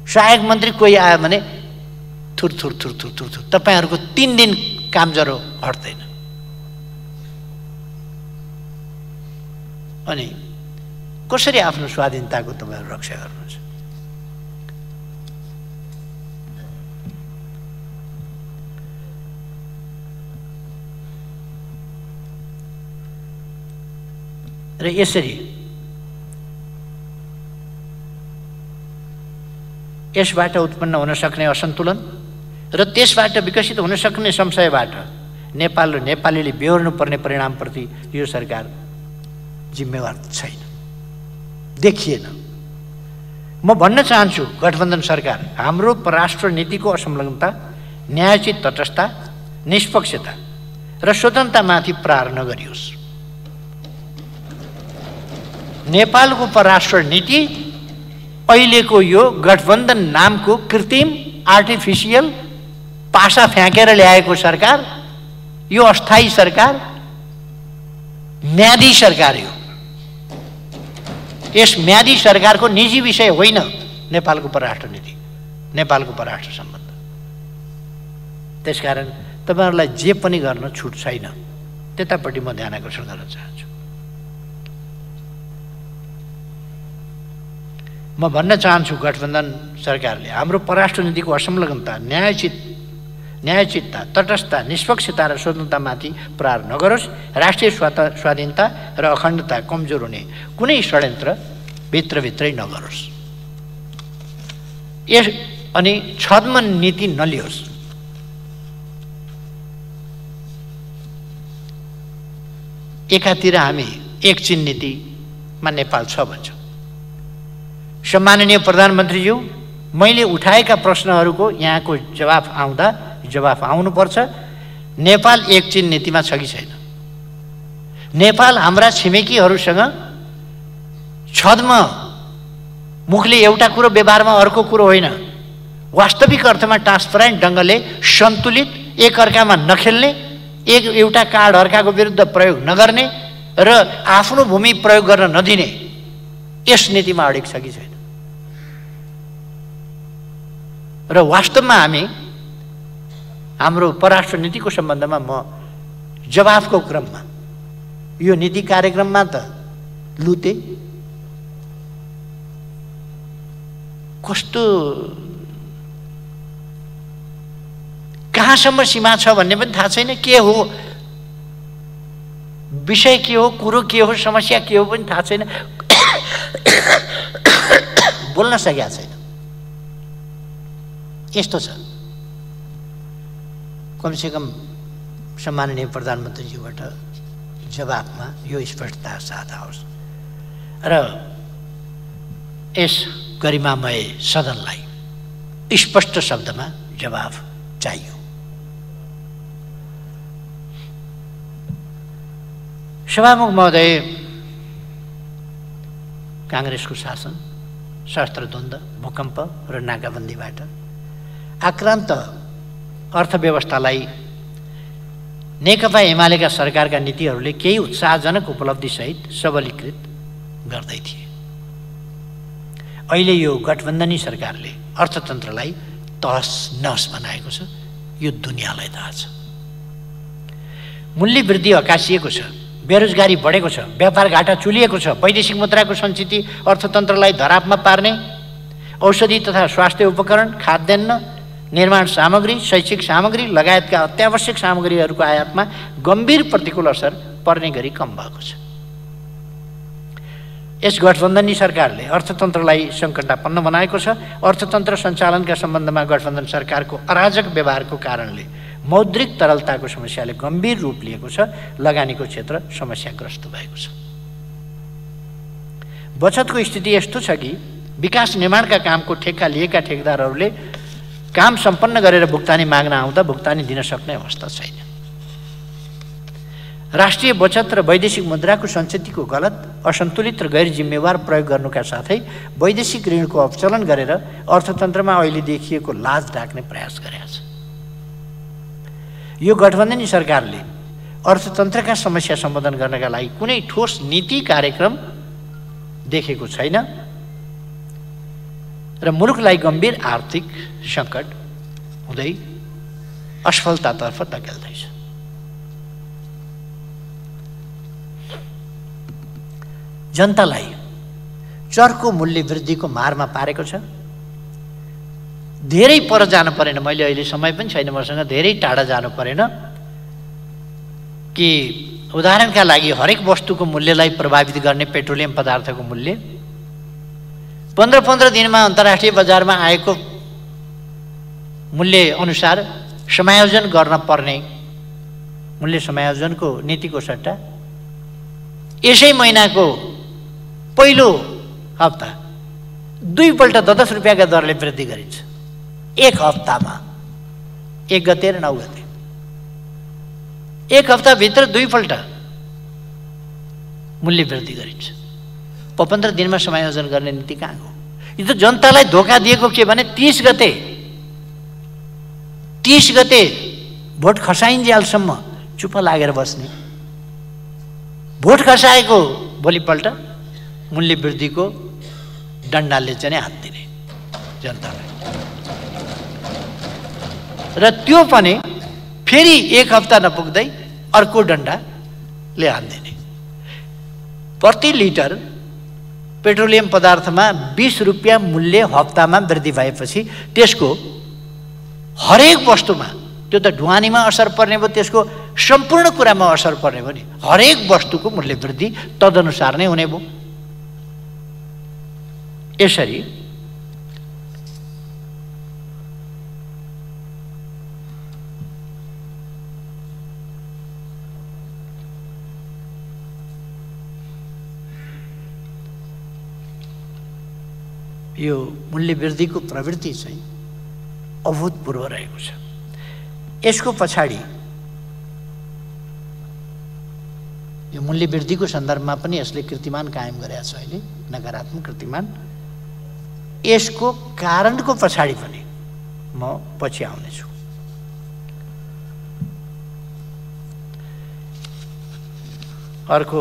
सहायक मन्त्री कोही आयो भने थुर तपाईँहरूको 3 दिन काम जरो हट्दैन। अनि कसरी आफ्नो स्वाधीनताको तपाईँहरू रक्षा गर्नुहुन्छ? र यसरी यसबाट उत्पन्न हुन सक्ने असन्तुलन र त्यसबाट विकसित हुन सक्ने संशयबाट नेपाल र नेपालीले बेहोर्नु पर्ने परिणामप्रति यो सरकार जिम्मेवार छैन, देखिएन। म भन्न चाहन्छु गठबन्धन सरकार हाम्रो परराष्ट्र नीतिको असंलग्नता, न्यायोचित तटस्थता, निष्पक्षता र स्वतन्त्रतामाथि प्रहार नगरियोस्। नेपालको परराष्ट्र नीति अहिलेको यो गठबन्धन नामको कृत्रिम आर्टिफिसियल पासा फ्याँकेर ल्याएको सरकार, यो अस्थायी सरकार, म्यादी सरकार हो। यस म्यादी सरकारको निजी विषय होइन नेपालको परराष्ट्र नीति, नेपालको परराष्ट्र सम्बन्ध। त्यसकारण तपाईहरुलाई जे पनि गर्न छुट छैन, त्यतापट्टि म ध्यान आकर्षण गर्न चाहन्छु। म भन्न चाहन्छु गठबन्धन सरकारले हाम्रो परराष्ट्र नीतिको असंलग्नता, न्यायोचितता, तटस्थता, निष्पक्षता र स्वतन्त्रतामाथि प्रहार नगरोस्। राष्ट्रिय स्वाधीनता र अखण्डता कमजोर हुने कुनै षड्यन्त्र भित्रभित्रै नगरोस्। अनि छद्म नीति नलियोस्। एकातिर हामी एक चीन नीतिमा नेपाल छ भन्छौँ। सम्माननीय प्रधानमन्त्रीज्यू, मैले उठाएका प्रश्नहरूको यहाँको जवाफ आउनुपर्छ। नेपाल एक चीन नीतिमा छ कि छैन? नेपाल हाम्रा छिमेकीहरूसँग छद्म मुखले एउटा कुरो व्यवहारमा अर्को कुरो होइन, वास्तविक अर्थमा ट्रान्सपरेन्ट ढङ्गले सन्तुलित, एकअर्कामा नखेल्ने, एउटा कार्ड अर्काको विरुद्ध प्रयोग नगर्ने र आफ्नो भूमि प्रयोग गर्न नदिने यस नीतिमा अडिग छ कि छैन? र वास्तवमा हामी हाम्रो परराष्ट्र नीतिको सम्बन्धमा म जवाफको क्रममा यो नीति कार्यक्रममा त लुते, कस्तो कहाँसम्म सीमा छ भन्ने पनि थाहा छैन, के हो विषय, के हो कुरो, के हो समस्या, के हो पनि थाहा छैन, बोल्न सकेका छैन। यस्तो छ। कमसेकम सम्माननीय प्रधानमन्त्रीज्यूबाट जवाफमा यो स्पष्टता साथ आओस् र यस गरिमामय सदनलाई स्पष्ट शब्दमा जवाफ चाहियो। सभामुख महोदय, काङ्ग्रेसको शासन, सशस्त्र द्वन्द्व, भूकम्प र नाकाबन्दीबाट आक्रान्त अर्थव्यवस्थालाई नेकपा एमालेका सरकारका नीतिहरूले केही उत्साहजनक उपलब्धिसहित सबलीकृत गर्दै थिए। अहिले यो गठबन्धनी सरकारले अर्थतन्त्रलाई तहस नहस बनाएको छ, यो दुनियाँलाई थाहा छ। मूल्य वृद्धि अकासिएको छ, बेरोजगारी बढेको छ, व्यापार घाटा चुलिएको छ, वैदेशिक मुद्राको सञ्चिति अर्थतन्त्रलाई धरापमा पार्ने, औषधि तथा स्वास्थ्य उपकरण, खाद्यान्न, निर्माण सामग्री, शैक्षिक सामग्री लगायतका अत्यावश्यक सामग्रीहरूको आयातमा गम्भीर प्रतिकूल असर पर्ने गरी कम भएको छ। यस गठबन्धनी सरकारले अर्थतन्त्रलाई सङ्कटापन्न बनाएको छ। अर्थतन्त्र सञ्चालनका सम्बन्धमा गठबन्धन सरकारको अराजक व्यवहारको कारणले मौद्रिक तरलताको समस्याले गम्भीर रूप लिएको छ। लगानीको क्षेत्र समस्याग्रस्त भएको छ। बचतको स्थिति यस्तो छ कि विकास निर्माणका कामको ठेक्का लिएका ठेकेदारहरूले काम सम्पन्न गरेर भुक्तानी माग्न आउँदा भुक्तानी दिन सक्ने अवस्था छैन। राष्ट्रिय बचत र वैदेशिक मुद्राको सञ्चितिको गलत, असन्तुलित र गैर जिम्मेवार प्रयोग गर्नुका साथै वैदेशिक ऋणको अपचलन गरेर अर्थतन्त्रमा अहिले देखिएको लाज ढाक्ने प्रयास गरेको छ। यो गठबन्धनी सरकारले अर्थतन्त्रका समस्या सम्बोधन गर्नका लागि कुनै ठोस नीति कार्यक्रम देखेको छैन र मुलुकलाई गम्भीर आर्थिक सङ्कट हुँदै असफलतातर्फ धकेल्दैछ। जनतालाई चर्को मूल्य वृद्धिको मारमा पारेको छ। धेरै पर जानु परेन, मैले अहिले समय पनि छैन मसँग, धेरै टाढा जानु परेन कि उदाहरणका लागि हरेक वस्तुको मूल्यलाई प्रभावित गर्ने पेट्रोलियम पदार्थको मूल्य 15-15 दिनमा अन्तर्राष्ट्रिय बजारमा आएको मूल्य अनुसार समायोजन गर्न पर्ने मूल्य समायोजनको नीतिको सट्टा यसै महिनाको पहिलो हप्ता 2 पल्ट 10 रुपियाँका दरले वृद्धि गरिन्छ। एक हप्तामा 1 गते र 9 गते, एक हप्ताभित्र 2 पल्ट मूल्य वृद्धि गरिन्छ। 15 दिनमा समायोजन गर्ने नीति कहाँ हो? यो त जनतालाई धोका दिएको के भने 30 गते भोट खसाइन्जेलसम्म चुप लागेर बस्ने, भोट खसाएको भोलिपल्ट मूल्य वृद्धिको डन्डाले चाहिँ हात दिने जनतालाई, र त्यो पनि फेरि एक हप्ता नपुग्दै अर्को डन्डाले हात दिने। प्रति लिटर पेट्रोलियम पदार्थमा 20 रुपियाँ मूल्य हप्तामा वृद्धि भएपछि त्यसको हरेक वस्तुमा, त्यो त ढुवानीमा असर पर्ने भयो, त्यसको सम्पूर्ण कुरामा असर पर्ने भयो नि। हरेक वस्तुको मूल्य वृद्धि तदनुसार नै हुने भयो। यसरी यो मूल्य वृद्धिको प्रवृत्ति चाहिँ अभूतपूर्व रहेको छ। यसको पछाडि यो मूल्य वृद्धिको सन्दर्भमा पनि यसले कीर्तिमान कायम गरेको छ, अहिले नकारात्मक कीर्तिमान। यसको कारणको पछाडि पनि म पछि आउनेछु। अर्को